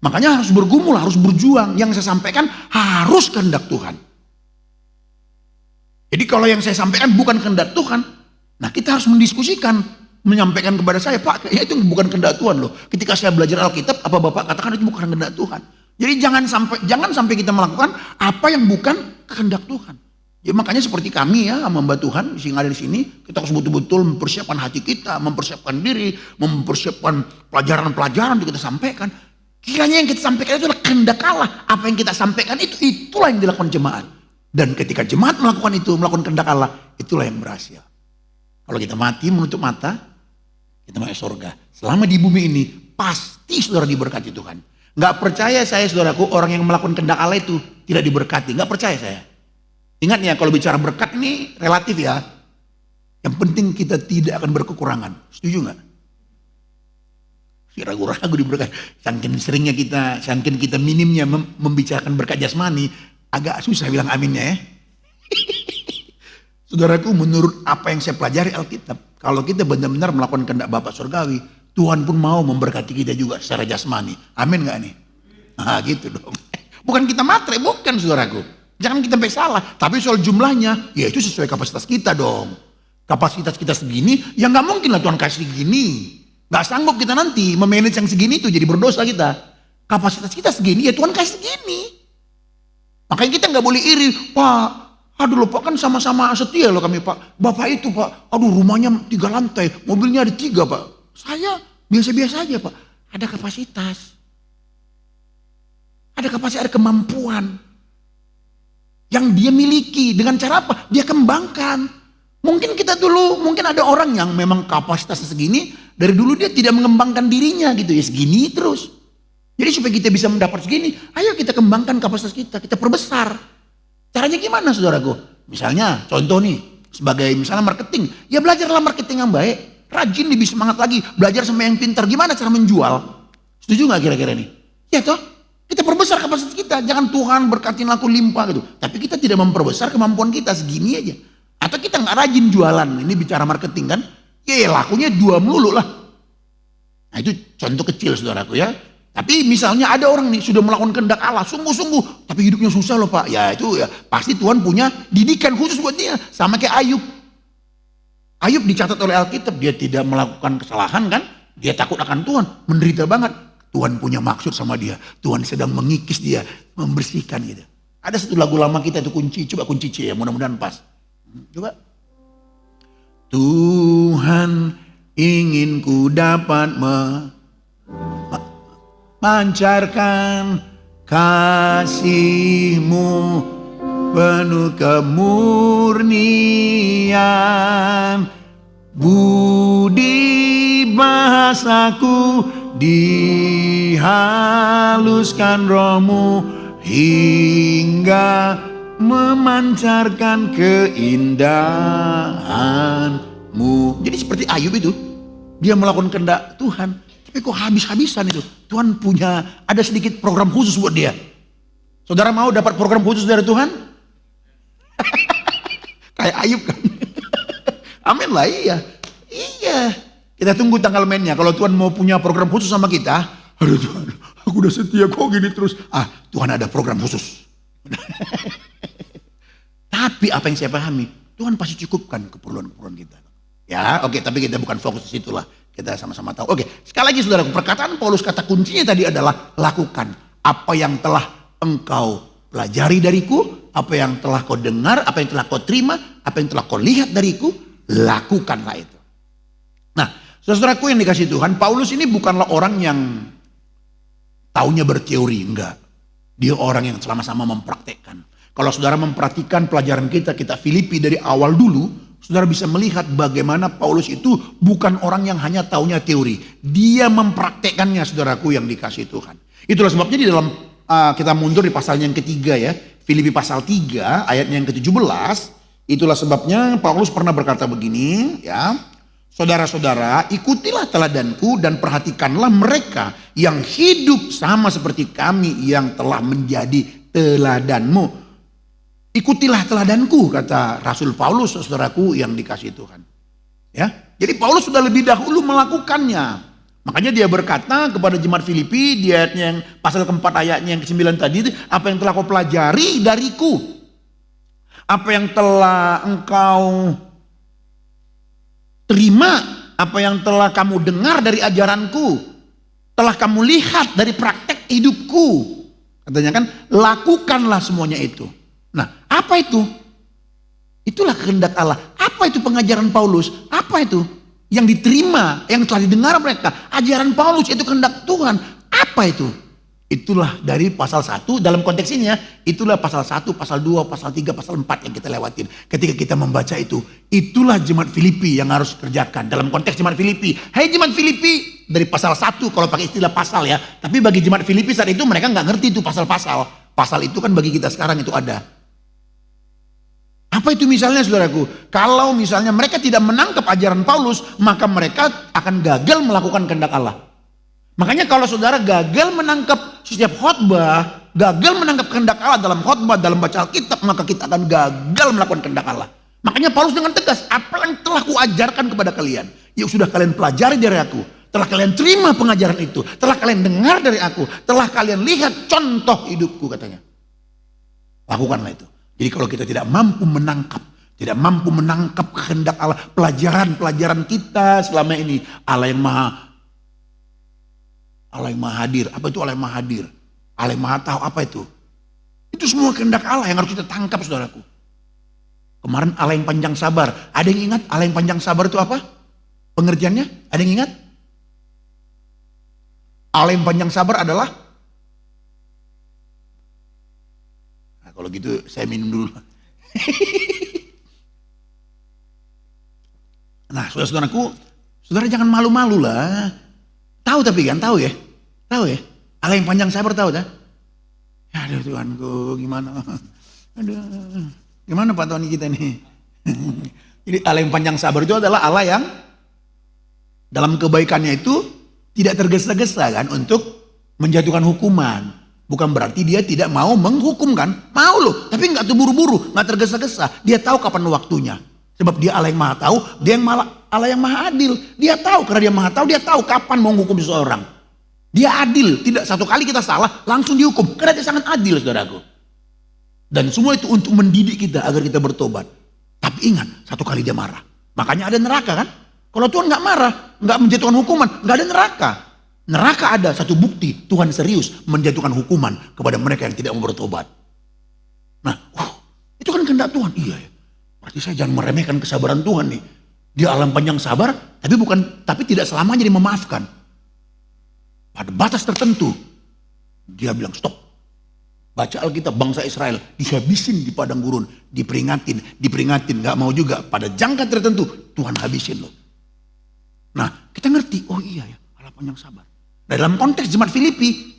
Makanya harus bergumul, harus berjuang. Yang saya sampaikan harus kehendak Tuhan. Jadi kalau yang saya sampaikan bukan kehendak Tuhan, nah kita harus mendiskusikan, menyampaikan kepada saya, Pak, ya itu bukan kehendak Tuhan loh. Ketika saya belajar Alkitab, apa Bapak katakan itu bukan kehendak Tuhan. Jadi jangan sampai kita melakukan apa yang bukan kehendak Tuhan. Ya makanya seperti kami ya, hamba Tuhan yang ada di sini, kita harus betul-betul mempersiapkan hati kita, mempersiapkan diri, mempersiapkan pelajaran-pelajaran yang kita sampaikan. Kiranya yang kita sampaikan itu adalah kehendak Allah. Apa yang kita sampaikan itulah yang dilakukan jemaat. Dan ketika jemaat melakukan itu, melakukan kehendak Allah, itulah yang berhasil. Kalau kita mati menutup mata, kita masuk surga. Selama di bumi ini, pasti saudara diberkati Tuhan. Gak percaya saya saudaraku, orang yang melakukan kehendak Allah itu tidak diberkati. Gak percaya saya. Ingat ya, kalau bicara berkat ini relatif ya. Yang penting kita tidak akan berkekurangan. Setuju gak? Ragu-ragu diberkati. Saking seringnya kita, saking kita minimnya membicarakan berkat jasmani, agak susah bilang aminnya ya. Saudaraku, menurut apa yang saya pelajari Alkitab, kalau kita benar-benar melakukan kehendak Bapa Surgawi, Tuhan pun mau memberkati kita juga secara jasmani. Amin gak nih? Nah gitu dong. Bukan kita matre, bukan saudaraku. Jangan kita sampai salah. Tapi soal jumlahnya, ya itu sesuai kapasitas kita dong. Kapasitas kita segini, ya gak mungkin lah Tuhan kasih segini. Gak sanggup kita nanti memanage yang segini itu jadi berdosa kita. Kapasitas kita segini, ya Tuhan kasih segini. Makanya kita gak boleh iri. Pak, aduh loh Pak, kan sama-sama setia loh kami Pak. Bapak itu Pak, aduh rumahnya 3 lantai, mobilnya ada 3 Pak. Saya biasa-biasa aja Pak. Ada kapasitas. Ada kapasitas, ada kemampuan. Yang dia miliki, dengan cara apa? Dia kembangkan. Mungkin kita dulu, mungkin ada orang yang memang kapasitasnya segini, dari dulu dia tidak mengembangkan dirinya gitu ya, segini terus. Jadi supaya kita bisa mendapat segini, ayo kita kembangkan kapasitas kita perbesar. Caranya gimana saudaraku? Misalnya, contoh nih, sebagai misalnya marketing, ya belajarlah marketing yang baik, rajin lebih semangat lagi, belajar sama yang pintar, gimana cara menjual. Setuju gak kira-kira nih? Ya toh? Kita perbesar kapasitas kita, jangan Tuhan berkatin aku limpah gitu. Tapi kita tidak memperbesar kemampuan kita segini aja. Atau kita nggak rajin jualan, ini bicara marketing kan? Ya lakunya 2 melulu lah. Nah itu contoh kecil saudaraku ya. Tapi misalnya ada orang nih sudah melakukan kehendak Allah, sungguh-sungguh, tapi hidupnya susah loh Pak. Ya itu ya pasti Tuhan punya didikan khusus buat dia. Sama kayak Ayub. Ayub dicatat oleh Alkitab, dia tidak melakukan kesalahan kan? Dia takut akan Tuhan, menderita banget. Tuhan punya maksud sama dia. Tuhan sedang mengikis dia, membersihkan gitu. Ada satu lagu lama kita itu kunci, coba kunci C ya, mudah-mudahan pas. Coba. Tuhan ingin ku dapat memancarkan kasih-Mu penuh kemurnian, budi bahasaku dihaluskan Roh-Mu hingga memancarkan keindahan-Mu. Jadi seperti Ayub itu, dia melakukan kehendak Tuhan, tapi kok habis-habisan itu. Tuhan punya ada sedikit program khusus buat dia. Saudara mau dapat program khusus dari Tuhan? Kayak Ayub kan? Amin lah, iya. Iya. Kita tunggu tanggal mainnya. Kalau Tuhan mau punya program khusus sama kita, aduh Tuhan, aku udah setia kok gini terus. Tuhan ada program khusus. Tapi apa yang saya pahami, Tuhan pasti cukupkan keperluan-keperluan kita. Ya, oke, tapi kita bukan fokus di situ lah. Kita sama-sama tahu. Oke, sekali lagi saudara, perkataan Paulus kata kuncinya tadi adalah lakukan apa yang telah engkau pelajari dariku, apa yang telah kau dengar, apa yang telah kau terima, apa yang telah kau lihat dariku, lakukanlah itu. Nah, saudaraku yang dikasih Tuhan, Paulus ini bukanlah orang yang taunya berteori, enggak. Dia orang yang sama-sama mempraktekkan. Kalau saudara memperhatikan pelajaran kita Filipi dari awal dulu, saudara bisa melihat bagaimana Paulus itu bukan orang yang hanya taunya teori. Dia mempraktekkannya saudaraku yang dikasih Tuhan. Itulah sebabnya di dalam kita mundur di pasalnya yang ketiga ya, Filipi pasal 3 ayatnya yang ke-17, itulah sebabnya Paulus pernah berkata begini ya. Saudara-saudara, ikutilah teladanku dan perhatikanlah mereka yang hidup sama seperti kami yang telah menjadi teladanmu. Ikutilah teladanku, kata Rasul Paulus, saudaraku yang dikasih Tuhan. Ya, jadi Paulus sudah lebih dahulu melakukannya. Makanya dia berkata kepada jemaat Filipi di ayatnya yang pasal keempat ayatnya yang ke-9 tadi, apa yang telah kau pelajari dariku, apa yang telah engkau terima, apa yang telah kamu dengar dari ajaranku, telah kamu lihat dari praktek hidupku. Katanya kan, lakukanlah semuanya itu. Nah, apa itu? Itulah kehendak Allah. Apa itu pengajaran Paulus? Apa itu? Yang diterima, yang telah didengar mereka. Ajaran Paulus itu kehendak Tuhan. Apa itu? Itulah dari pasal 1 dalam konteks ini ya. Itulah pasal 1, pasal 2, pasal 3, pasal 4 yang kita lewatin. Ketika kita membaca itu. Itulah jemaat Filipi yang harus kerjakan. Dalam konteks jemaat Filipi. Hai jemaat Filipi. Dari pasal 1 kalau pakai istilah pasal ya. Tapi bagi jemaat Filipi saat itu mereka nggak ngerti itu pasal-pasal. Pasal itu kan bagi kita sekarang itu ada. Apa itu misalnya saudaraku? Kalau misalnya mereka tidak menangkap ajaran Paulus, maka mereka akan gagal melakukan kehendak Allah. Makanya kalau saudara gagal menangkap setiap khotbah, gagal menangkap kehendak Allah dalam khotbah, dalam baca Alkitab, maka kita akan gagal melakukan kehendak Allah. Makanya Paulus dengan tegas, apa yang telah kuajarkan kepada kalian, yang sudah kalian pelajari dari aku, telah kalian terima pengajaran itu, telah kalian dengar dari aku, telah kalian lihat contoh hidupku katanya. Lakukanlah itu. Jadi kalau kita tidak mampu menangkap kehendak Allah, pelajaran kita selama ini, Allah yang maha hadir. Apa itu Allah yang maha hadir? Allah yang maha tahu, apa itu? Itu semua kehendak Allah yang harus kita tangkap saudaraku. Kemarin Allah yang panjang sabar. Ada yang ingat Allah yang panjang sabar itu apa? Pengertiannya? Ada yang ingat? Allah yang panjang sabar adalah? Nah, kalau gitu saya minum dulu. Nah, saudara-saudaraku, saudara jangan malu-malu lah. Tahu tapi kan, tahu ya? Tahu ya? Allah yang panjang sabar tahu tak? Aduh Tuhanku, gimana? Aduh, gimana Pak Tony kita nih? Jadi Allah yang panjang sabar itu adalah Allah yang dalam kebaikannya itu tidak tergesa-gesa kan untuk menjatuhkan hukuman. Bukan berarti dia tidak mau menghukum kan? Mau loh, tapi nggak terburu-buru, nggak tergesa-gesa. Dia tahu kapan waktunya. Sebab dia Allah yang maha tahu, dia yang Allah yang maha adil. Dia tahu, karena dia maha tahu, dia tahu kapan mau menghukum seseorang. Dia adil, tidak satu kali kita salah langsung dihukum. Karena dia sangat adil saudaraku. Dan semua itu untuk mendidik kita agar kita bertobat. Tapi ingat, satu kali dia marah. Makanya ada neraka kan? Kalau Tuhan nggak marah, nggak menjatuhkan hukuman, nggak ada neraka. Neraka ada satu bukti Tuhan serius menjatuhkan hukuman kepada mereka yang tidak mau bertobat. Nah, itu kan kehendak Tuhan. Iya ya. Berarti saya jangan meremehkan kesabaran Tuhan nih. Dia alam panjang sabar, tapi tidak selamanya dia memaafkan. Pada batas tertentu, dia bilang stop. Baca Alkitab, bangsa Israel dihabisin di padang gurun, diperingatin, nggak mau juga. Pada jangka tertentu Tuhan habisin loh. Nah, kita ngerti, oh iya ya, Allah panjang sabar. Nah, dalam konteks jemaat Filipi,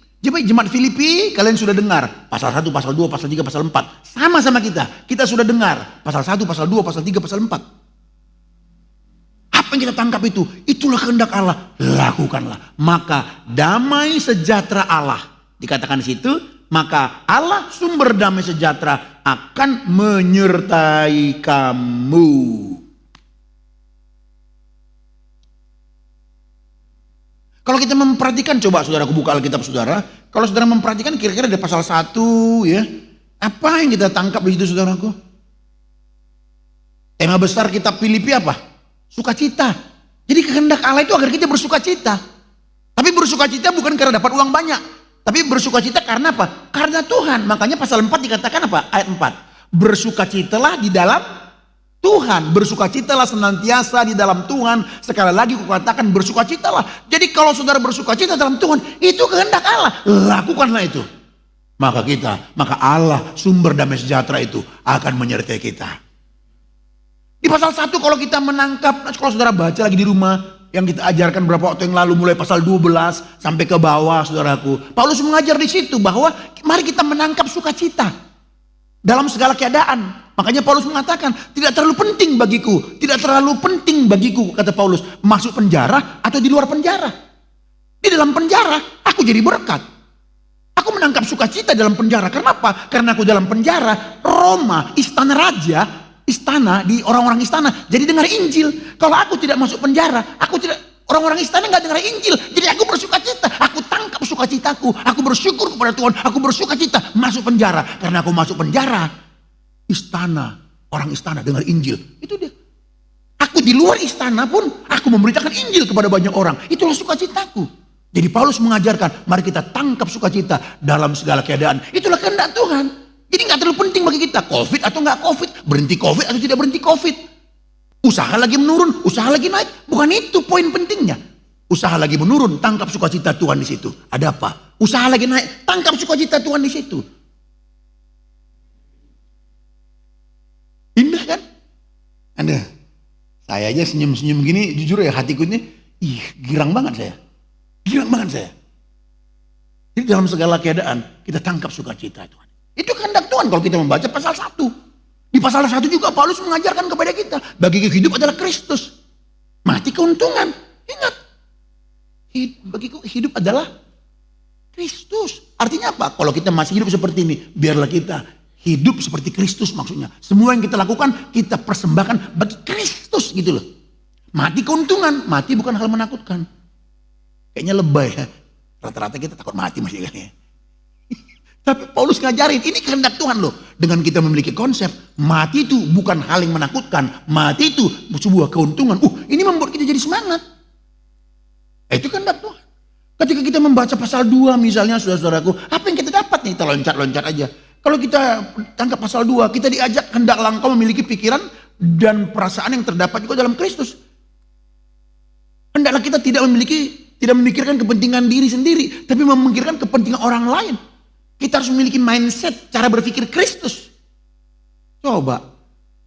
kalian sudah dengar pasal 1, pasal 2, pasal 3, pasal 4. Sama-sama kita sudah dengar pasal 1, pasal 2, pasal 3, pasal 4. Apa yang kita tangkap itu? Itulah kehendak Allah, lakukanlah. Maka damai sejahtera Allah, dikatakan di situ, maka Allah sumber damai sejahtera akan menyertai kamu. Kalau kita memperhatikan, coba saudaraku buka Alkitab saudara. Kalau saudara memperhatikan kira-kira di pasal 1 ya. Apa yang kita tangkap di situ saudaraku? Tema besar kitab Filipi apa? Sukacita. Jadi kehendak Allah itu agar kita bersukacita. Tapi bersukacita bukan karena dapat uang banyak. Tapi bersukacita karena apa? Karena Tuhan. Makanya pasal 4 dikatakan apa? Ayat 4. Bersukacitalah di dalam Tuhan, bersukacitalah senantiasa di dalam Tuhan. Sekali lagi kukatakan bersukacitalah. Jadi kalau saudara bersukacita dalam Tuhan, itu kehendak Allah. Lakukanlah itu. Maka Allah sumber damai sejahtera itu akan menyertai kita. Di pasal 1 kalau kita menangkap, kalau saudara baca lagi di rumah, yang kita ajarkan beberapa waktu yang lalu mulai pasal 12 sampai ke bawah saudaraku. Paulus mengajar di situ bahwa mari kita menangkap sukacita dalam segala keadaan. Makanya Paulus mengatakan, tidak terlalu penting bagiku, kata Paulus, masuk penjara atau di luar penjara. Di dalam penjara, aku jadi berkat. Aku menangkap sukacita dalam penjara. Kenapa? Karena aku dalam penjara, Roma, istana raja, di orang-orang istana, jadi dengar Injil. Kalau aku tidak masuk penjara, orang-orang istana nggak dengar Injil. Jadi aku bersukacita, aku tangkap sukacitaku, aku bersyukur kepada Tuhan, aku bersukacita masuk penjara. Karena aku masuk penjara, orang istana dengar Injil. Itu dia. Aku di luar istana pun aku memberitakan Injil kepada banyak orang. Itulah sukacitaku. Jadi Paulus mengajarkan, mari kita tangkap sukacita dalam segala keadaan. Itulah kehendak Tuhan. Jadi nggak terlalu penting bagi kita, COVID atau nggak COVID, berhenti COVID atau tidak berhenti COVID. Usaha lagi menurun, usaha lagi naik, bukan itu poin pentingnya. Usaha lagi menurun, tangkap sukacita Tuhan di situ. Ada apa? Usaha lagi naik, tangkap sukacita Tuhan di situ. Indah kan? Anda, saya aja senyum-senyum gini, jujur ya hatiku ini, girang banget saya. Girang banget saya. Jadi dalam segala keadaan, kita tangkap sukacita Tuhan. Itu kehendak Tuhan kalau kita membaca pasal 1. Di pasal 1 juga Paulus mengajarkan kepada kita, bagi hidup adalah Kristus. Mati keuntungan. Ingat, bagiku hidup adalah Kristus. Artinya apa? Kalau kita masih hidup seperti ini, biarlah kita hidup seperti Kristus maksudnya. Semua yang kita lakukan, kita persembahkan bagi Kristus gitu loh. Mati keuntungan, mati bukan hal menakutkan. Kayaknya lebay ya. Rata-rata kita takut mati masih kan ya. Tapi Paulus ngajarin, ini kehendak Tuhan loh. Dengan kita memiliki konsep, mati itu bukan hal yang menakutkan. Mati itu sebuah keuntungan. Ini membuat kita jadi semangat. Itu kehendak Tuhan. Ketika kita membaca pasal 2 misalnya, saudara-saudaraku, apa yang kita dapat nih? Kita loncat-loncat aja. Kalau kita tangkap pasal 2, kita diajak hendaklah engkau memiliki pikiran dan perasaan yang terdapat juga dalam Kristus. Hendaklah kita tidak memikirkan kepentingan diri sendiri, tapi memikirkan kepentingan orang lain. Kita harus memiliki mindset, cara berpikir Kristus. Coba.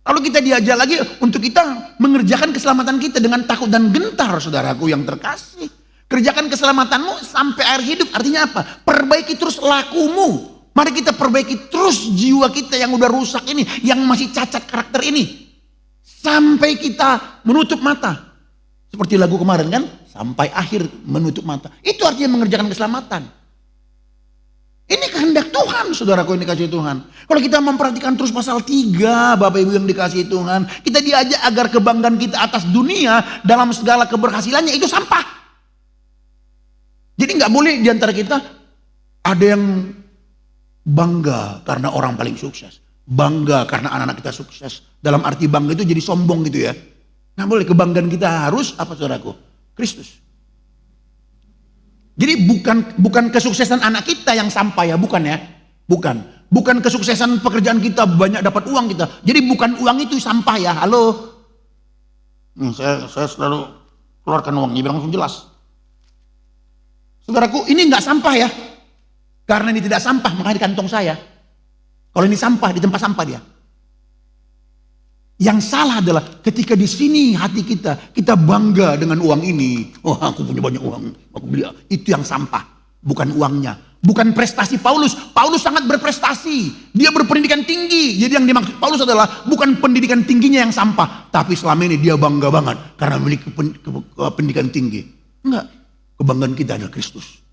Lalu kita diajak lagi untuk kita mengerjakan keselamatan kita dengan takut dan gentar, saudaraku yang terkasih. Kerjakan keselamatanmu sampai akhir hidup. Artinya apa? Perbaiki terus lakumu. Mari kita perbaiki terus jiwa kita yang udah rusak ini, yang masih cacat karakter ini. Sampai kita menutup mata. Seperti lagu kemarin kan? Sampai akhir menutup mata. Itu artinya mengerjakan keselamatan. Ini kehendak Tuhan, saudaraku yang dikasihi Tuhan. Kalau kita memperhatikan terus pasal 3, Bapak Ibu yang dikasihi Tuhan, kita diajak agar kebanggaan kita atas dunia dalam segala keberhasilannya itu sampah. Jadi nggak boleh diantara kita ada yang bangga karena orang paling sukses, bangga karena anak-anak kita sukses. Dalam arti bangga itu jadi sombong gitu ya. Nggak boleh, kebanggaan kita harus apa saudaraku? Kristus. Jadi bukan kesuksesan anak kita yang sampah ya, bukan ya. Bukan kesuksesan pekerjaan kita, banyak dapat uang kita. Jadi bukan uang itu sampah ya, halo. Saya selalu keluarkan uangnya, bilang langsung jelas. Saudaraku, ini nggak sampah ya. Karena ini tidak sampah, makanya di kantong saya. Kalau ini sampah, di tempat sampah dia. Yang salah adalah ketika di sini hati kita bangga dengan uang ini. Oh, aku punya banyak uang, aku beli. Itu yang sampah, bukan uangnya. Bukan prestasi Paulus. Paulus sangat berprestasi. Dia berpendidikan tinggi. Jadi yang dimaksud Paulus adalah bukan pendidikan tingginya yang sampah, tapi selama ini dia bangga banget karena memiliki pendidikan tinggi. Enggak. Kebanggaan kita adalah Kristus.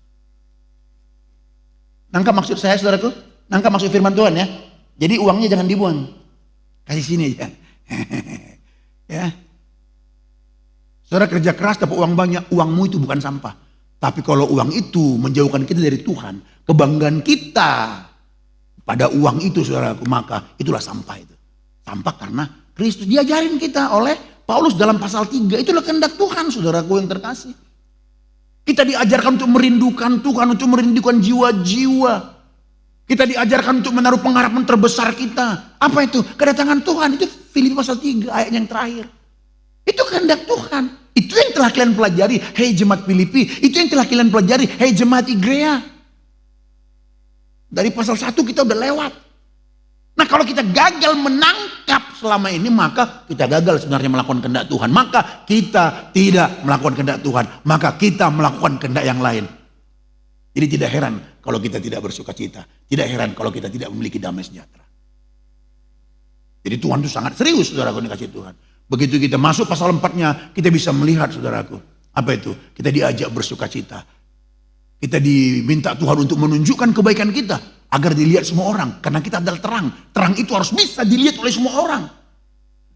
Nangkap maksud saya, saudaraku? Nangkap maksud firman Tuhan ya. Jadi uangnya jangan dibuang. Kasih sini aja. Ya. Saudara kerja keras dapat uang banyak, uangmu itu bukan sampah. Tapi kalau uang itu menjauhkan kita dari Tuhan, kebanggaan kita pada uang itu saudaraku, maka itulah sampah itu. Sampah karena Kristus diajarin kita oleh Paulus dalam pasal 3. Itulah kehendak Tuhan, saudaraku yang terkasih. Kita diajarkan untuk merindukan Tuhan, untuk merindukan jiwa-jiwa. Kita diajarkan untuk menaruh pengharapan terbesar kita. Apa itu? Kedatangan Tuhan. Itu Filipi pasal 3 ayat yang terakhir. Itu kehendak Tuhan. Itu yang telah kalian pelajari, hei jemaat Filipi. Itu yang telah kalian pelajari, hei jemaat Igrea. Dari pasal 1 kita udah lewat. Nah kalau kita gagal menangkap selama ini, maka kita gagal sebenarnya melakukan kehendak Tuhan. Maka kita tidak melakukan kehendak Tuhan. Maka kita melakukan kehendak yang lain. Jadi tidak heran kalau kita tidak bersuka cita. Tidak heran kalau kita tidak memiliki damai sejahtera. Jadi Tuhan itu sangat serius, saudaraku dikasih Tuhan. Begitu kita masuk pasal 4-nya, kita bisa melihat, saudaraku. Apa itu? Kita diajak bersuka cita. Kita diminta Tuhan untuk menunjukkan kebaikan kita agar dilihat semua orang. Karena kita adalah terang. Terang itu harus bisa dilihat oleh semua orang.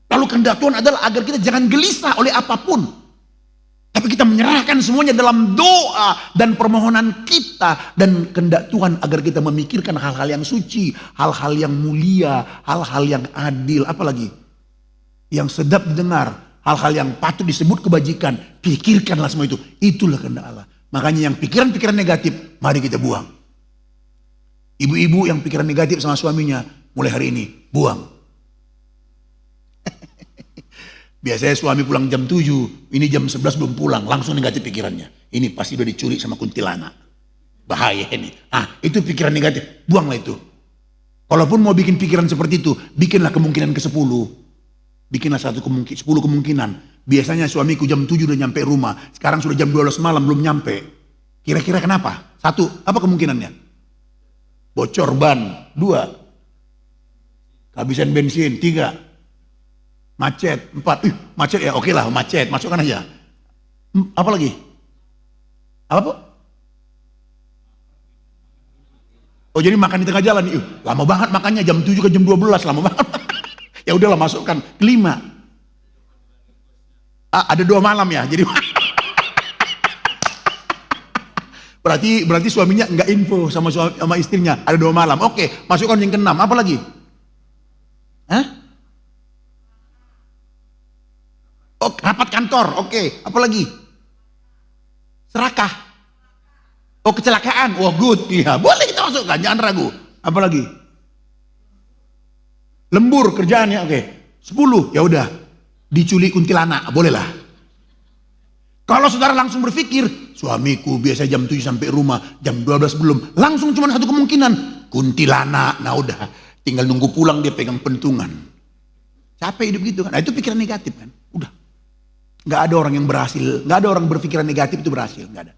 Lalu kehendak Tuhan adalah agar kita jangan gelisah oleh apapun. Tapi kita menyerahkan semuanya dalam doa dan permohonan kita. Dan kehendak Tuhan agar kita memikirkan hal-hal yang suci, hal-hal yang mulia, hal-hal yang adil. Apalagi yang sedap didengar, hal-hal yang patut disebut kebajikan. Pikirkanlah semua itu. Itulah kehendak Allah. Makanya yang pikiran-pikiran negatif, mari kita buang. Ibu-ibu yang pikiran negatif sama suaminya, mulai hari ini, buang. Biasanya suami pulang jam 7, ini jam 11 belum pulang, langsung negatif pikirannya. Ini pasti udah dicuri sama kuntilanak. Bahaya ini. Itu pikiran negatif, buanglah itu. Kalaupun mau bikin pikiran seperti itu, bikinlah kemungkinan ke-10. Bikinlah 10 kemungkinan. Biasanya suamiku jam 7 udah nyampe rumah, sekarang sudah jam 12 malam belum nyampe. Kira-kira kenapa? 1, apa kemungkinannya? Bocor ban. 2, kehabisan bensin. 3, macet. 4, macet ya oke lah, macet, masukkan aja. Apa lagi? Apa po? Oh jadi makan di tengah jalan. Lama banget makannya, jam 7 ke jam 12, lama banget. Ya udahlah masukkan. 5, ada 2 malam ya. Jadi berarti suaminya nggak info sama istrinya, ada 2 malam. Oke, masukkan yang ke-6. Apa lagi? Oh, rapat kantor. Oke, apa lagi? Serakah. Oh, kecelakaan. Wah, good. Iya, boleh kita masukkan, jangan ragu. Apa lagi? Lembur kerjaannya. Oke. 10, ya udah. Diculik kuntilanak, boleh lah. Kalau saudara langsung berpikir, suamiku biasa jam 7 sampai rumah, jam 12 belum. Langsung cuma 1 kemungkinan, kuntilanak. Nah udah, tinggal nunggu pulang dia pegang pentungan. Capek hidup gitu kan. Nah itu pikiran negatif kan. Udah. Nggak ada orang yang berhasil, nggak ada orang berpikiran negatif itu berhasil, nggak ada.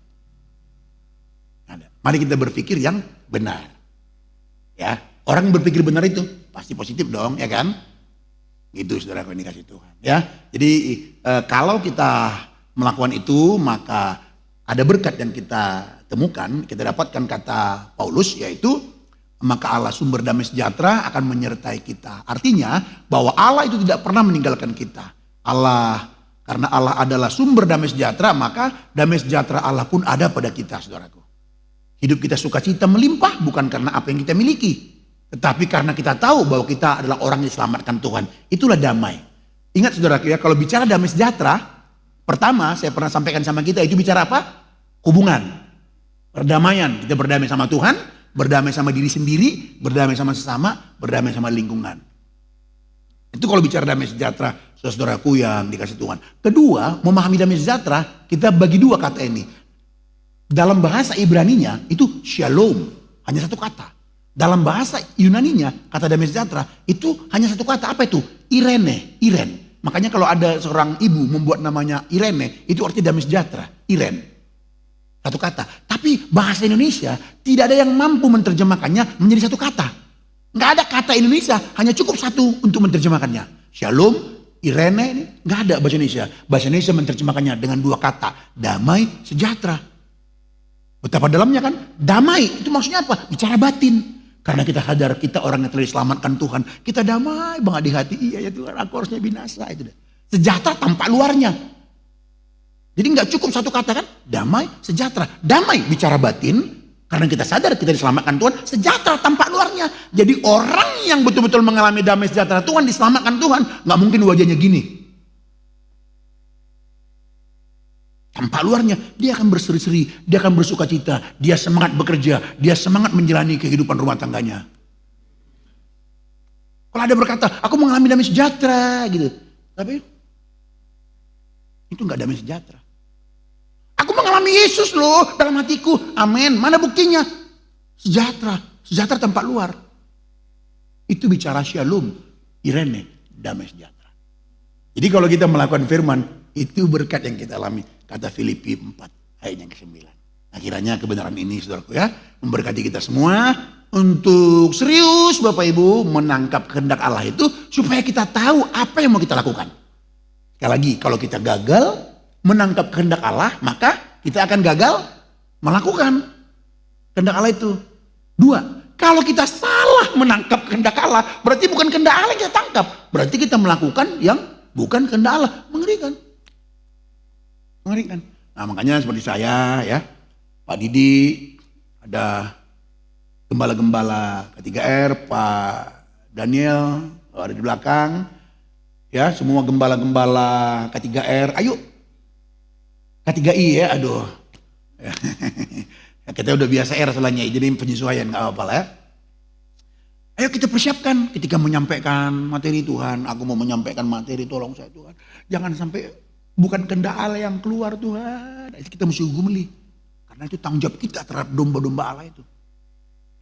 Mari kita berpikir yang benar. Ya, orang yang berpikir benar itu pasti positif dong, ya kan? Gitu saudara, ini kasih Tuhan. Ya, jadi kalau kita melakukan itu maka ada berkat yang kita temukan, kita dapatkan kata Paulus yaitu maka Allah sumber damai sejahtera akan menyertai kita. Artinya bahwa Allah itu tidak pernah meninggalkan kita. Karena Allah adalah sumber damai sejahtera, maka damai sejahtera Allah pun ada pada kita, saudaraku. Hidup kita sukacita melimpah bukan karena apa yang kita miliki, tetapi karena kita tahu bahwa kita adalah orang yang diselamatkan Tuhan. Itulah damai. Ingat saudaraku ya, kalau bicara damai sejahtera, pertama saya pernah sampaikan sama kita, itu bicara apa? Hubungan, perdamaian. Kita berdamai sama Tuhan, berdamai sama diri sendiri, berdamai sama sesama, berdamai sama lingkungan. Itu kalau bicara damai sejahtera, saudaraku yang dikasih Tuhan. Kedua, memahami damai sejahtera, kita bagi 2 kata ini. Dalam bahasa Ibraninya itu shalom, hanya 1 kata. Dalam bahasa Yunaninya, kata damai sejahtera itu hanya 1 kata. Apa itu? Irene. Makanya kalau ada seorang ibu membuat namanya Irene, itu artinya damai sejahtera, Iren. 1 kata. Tapi bahasa Indonesia tidak ada yang mampu menerjemahkannya menjadi 1 kata. Nggak ada kata Indonesia, hanya cukup 1 untuk menerjemahkannya. Shalom, Irene, ini nggak ada bahasa Indonesia. Bahasa Indonesia menerjemahkannya dengan 2 kata, damai sejahtera. Betapa dalamnya kan? Damai itu maksudnya apa? Bicara batin. Karena kita sadar kita orang yang telah diselamatkan Tuhan. Kita damai banget di hati. Iya ya Tuhan, aku harusnya binasa. Itu deh. Sejahtera tampak luarnya. Jadi nggak cukup 1 kata kan? Damai, sejahtera. Damai bicara batin. Karena kita sadar kita diselamatkan Tuhan. Sejahtera tampak luarnya. Jadi orang yang betul-betul mengalami damai sejahtera Tuhan, diselamatkan Tuhan, nggak mungkin wajahnya gini. Tampak luarnya, dia akan berseri-seri, dia akan bersuka cita, dia semangat bekerja, dia semangat menjalani kehidupan rumah tangganya. Kalau ada berkata, aku mengalami damai sejahtera gitu. Tapi itu nggak damai sejahtera. Aku mengalami Yesus loh dalam hatiku. Amin. Mana buktinya? Sejahtera tampak luar. Itu bicara shalom, Irene, damai sejahtera. Jadi kalau kita melakukan firman, itu berkat yang kita alami. Kata Filipi 4 ayat yang ke-9. Nah kiranya kebenaran ini saudaraku ya, memberkati kita semua untuk serius Bapak Ibu menangkap kehendak Allah itu, supaya kita tahu apa yang mau kita lakukan. Sekali lagi, kalau kita gagal menangkap kehendak Allah, maka kita akan gagal melakukan kehendak Allah itu. 2, kalau kita salah menangkap kehendak Allah, berarti bukan kehendak Allah yang kita tangkap, berarti kita melakukan yang bukan kehendak Allah. Mengerikan. Nah makanya seperti saya ya, Pak Didi, ada gembala-gembala K3R, Pak Daniel ada di belakang, ya semua gembala-gembala K3R, ayo K3I ya, aduh, kita udah biasa R soalnya, jadi penyesuaian nggak apa-apa lah ya. Ayo kita persiapkan ketika menyampaikan materi Tuhan. Aku mau menyampaikan materi, tolong saya Tuhan. Jangan sampai bukan kehendak Allah yang keluar Tuhan. Kita mesti gumuli. Karena itu tanggung jawab kita terhadap domba-domba Allah itu.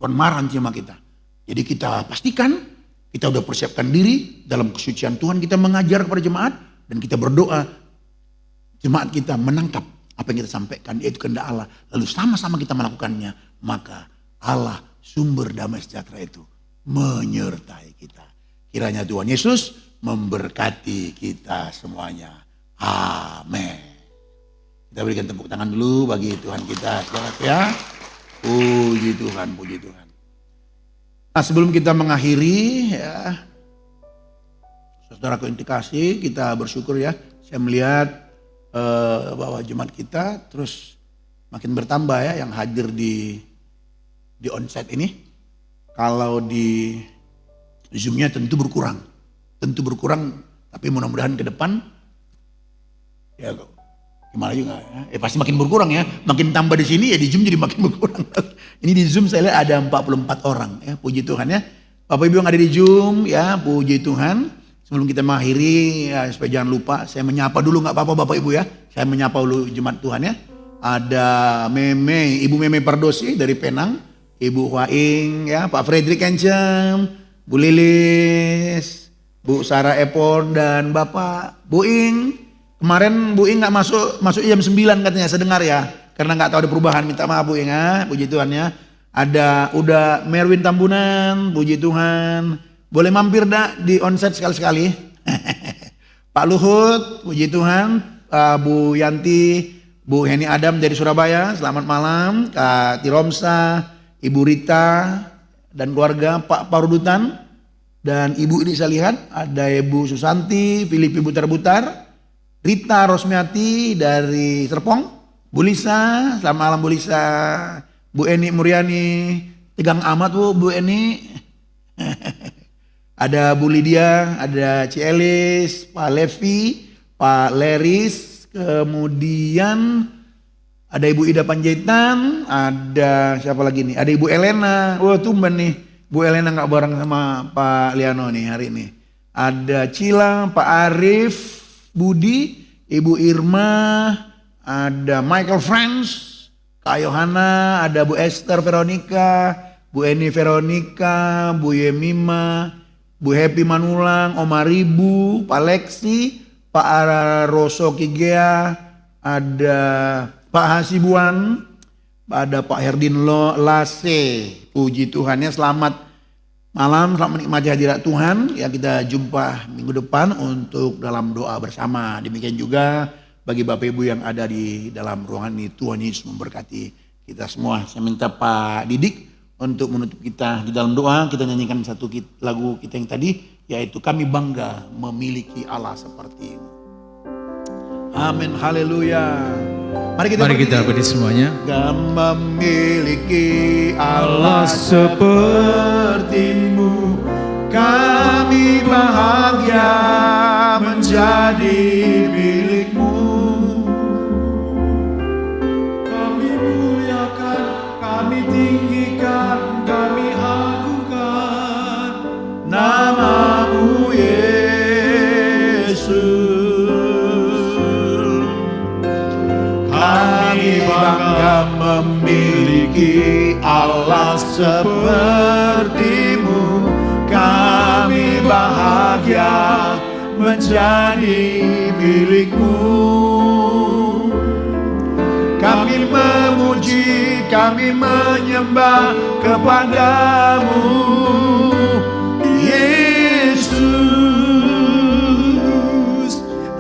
Tuhan marah sama kita. Jadi kita pastikan kita udah persiapkan diri dalam kesucian Tuhan. Kita mengajar kepada jemaat dan kita berdoa. Jemaat kita menangkap apa yang kita sampaikan, yaitu kehendak Allah. Lalu sama-sama kita melakukannya. Maka Allah sumber damai sejahtera itu menyertai kita. Kiranya Tuhan Yesus memberkati kita semuanya. Amin. Kita berikan tepuk tangan dulu bagi Tuhan kita. Ya. Puji Tuhan, puji Tuhan. Nah, sebelum kita mengakhiri, ya, saudaraku yang dikasih, kita bersyukur ya. Saya melihat bahwa jemaat kita terus makin bertambah ya yang hadir di onsite ini. Kalau di Zoom-nya tentu berkurang, tapi mudah-mudahan ke depan ya gimana juga ya, pasti makin berkurang ya, makin tambah di sini ya di Zoom jadi makin berkurang. Ini di Zoom saya lihat ada 44 orang ya, puji Tuhan ya. Bapak Ibu yang ada di Zoom ya, puji Tuhan. Sebelum kita mengakhiri ya, supaya jangan lupa saya menyapa dulu, nggak apa-apa Bapak Ibu ya, saya menyapa dulu jemaat Tuhan ya. Ada Ibu Meme Pardosi dari Penang, Ibu Waing, ya, Pak Frederick Kencem, Bu Lilis, Bu Sarah Epon, dan Bapak Buing. Kemarin Buing nggak masuk jam 9 katanya, saya dengar ya, karena nggak tahu ada perubahan. Minta maaf Buing ya, puji Tuhan ya. Ada udah Merwin Tambunan, puji Tuhan. Boleh mampir dah di onsite sekali-sekali. Pak Luhut, puji Tuhan. Bu Yanti, Bu Heni Adam dari Surabaya, selamat malam. Kak Tiromsa, Ibu Rita dan keluarga, Pak Parudutan, dan Ibu ini saya lihat ada Ibu Susanti, Filipi Butar-Butar, Rita Rosmiati dari Serpong, Bu Lisa, selamat malam Bu Lisa, Bu Eni Muriani, tegang amat Bu Eni, ada Bu Lydia, ada Ci Elis, Pak Levi, Pak Leris, kemudian ada Ibu Ida Panjaitan, ada siapa lagi nih? Ada Ibu Elena. Wah, tumben nih. Bu Elena nggak bareng sama Pak Liano nih hari ini. Ada Cila, Pak Arif, Budi, Ibu Irma, ada Michael Friends, Kak Yohana, ada Bu Esther Veronica, Bu Eni Veronica, Bu Yemima, Bu Happy Manulang, Om Aribu, Pak Lexi, Pak Araroso Kigea, ada Pak Hasibuan, ada Pak Herdin Lase, puji Tuhan ya, selamat malam, selamat menikmati hadirat Tuhan. Ya, kita jumpa minggu depan untuk dalam doa bersama. Demikian juga bagi Bapak Ibu yang ada di dalam ruangan ini, Tuhan Yesus memberkati kita semua. Saya minta Pak Didik untuk menutup kita di dalam doa. Kita nyanyikan satu lagu kita yang tadi, yaitu Kami Bangga Memiliki Allah Seperti-Mu. Amin, haleluya. Mari kita berdiri semuanya. Dan memiliki Allah seperti-Mu, kami bahagia menjadi milik-Mu. Kami muliakan, kami tinggikan, kami agungkan nama-Mu Yesus. Kami bangga memiliki Allah seperti-Mu. Kami bahagia menjadi milik-Mu. Kami memuji, kami menyembah kepada-Mu Yesus.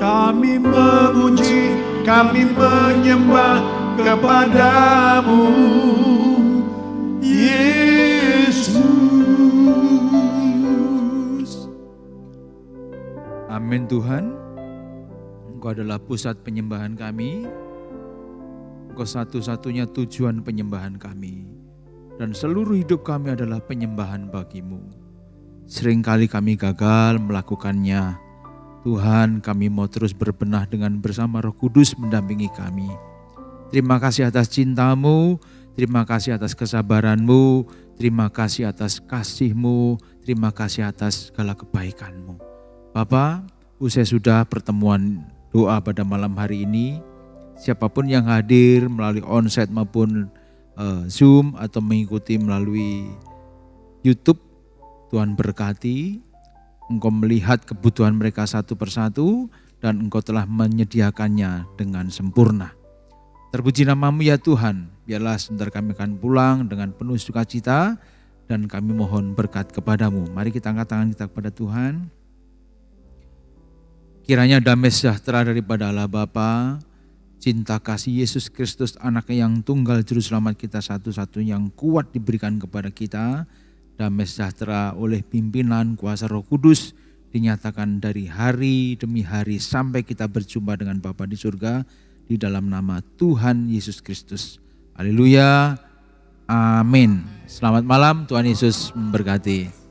Kami memuji, kami menyembah kepada-Mu Yesus. Amin Tuhan, Engkau adalah pusat penyembahan kami, Engkau satu-satunya tujuan penyembahan kami, dan seluruh hidup kami adalah penyembahan bagi-Mu. Seringkali kami gagal melakukannya. Tuhan, kami mau terus berbenah dengan bersama Roh Kudus mendampingi kami. Terima kasih atas cinta-Mu, terima kasih atas kesabaran-Mu, terima kasih atas kasih-Mu, terima kasih atas segala kebaikan-Mu. Bapa, usai sudah pertemuan doa pada malam hari ini, siapapun yang hadir melalui onsite maupun Zoom atau mengikuti melalui YouTube, Tuhan berkati, Engkau melihat kebutuhan mereka satu persatu dan Engkau telah menyediakannya dengan sempurna. Terpuji nama-Mu ya Tuhan, biarlah sebentar kami akan pulang dengan penuh sukacita dan kami mohon berkat kepada-Mu. Mari kita angkat tangan kita kepada Tuhan. Kiranya damai sejahtera daripada Allah Bapa, cinta kasih Yesus Kristus Anaknya yang tunggal juru selamat kita satu-satunya yang kuat diberikan kepada kita, damai sejahtera oleh pimpinan kuasa Roh Kudus dinyatakan dari hari demi hari sampai kita berjumpa dengan Bapa di surga di dalam nama Tuhan Yesus Kristus. Haleluya. Amin. Selamat malam, Tuhan Yesus memberkati.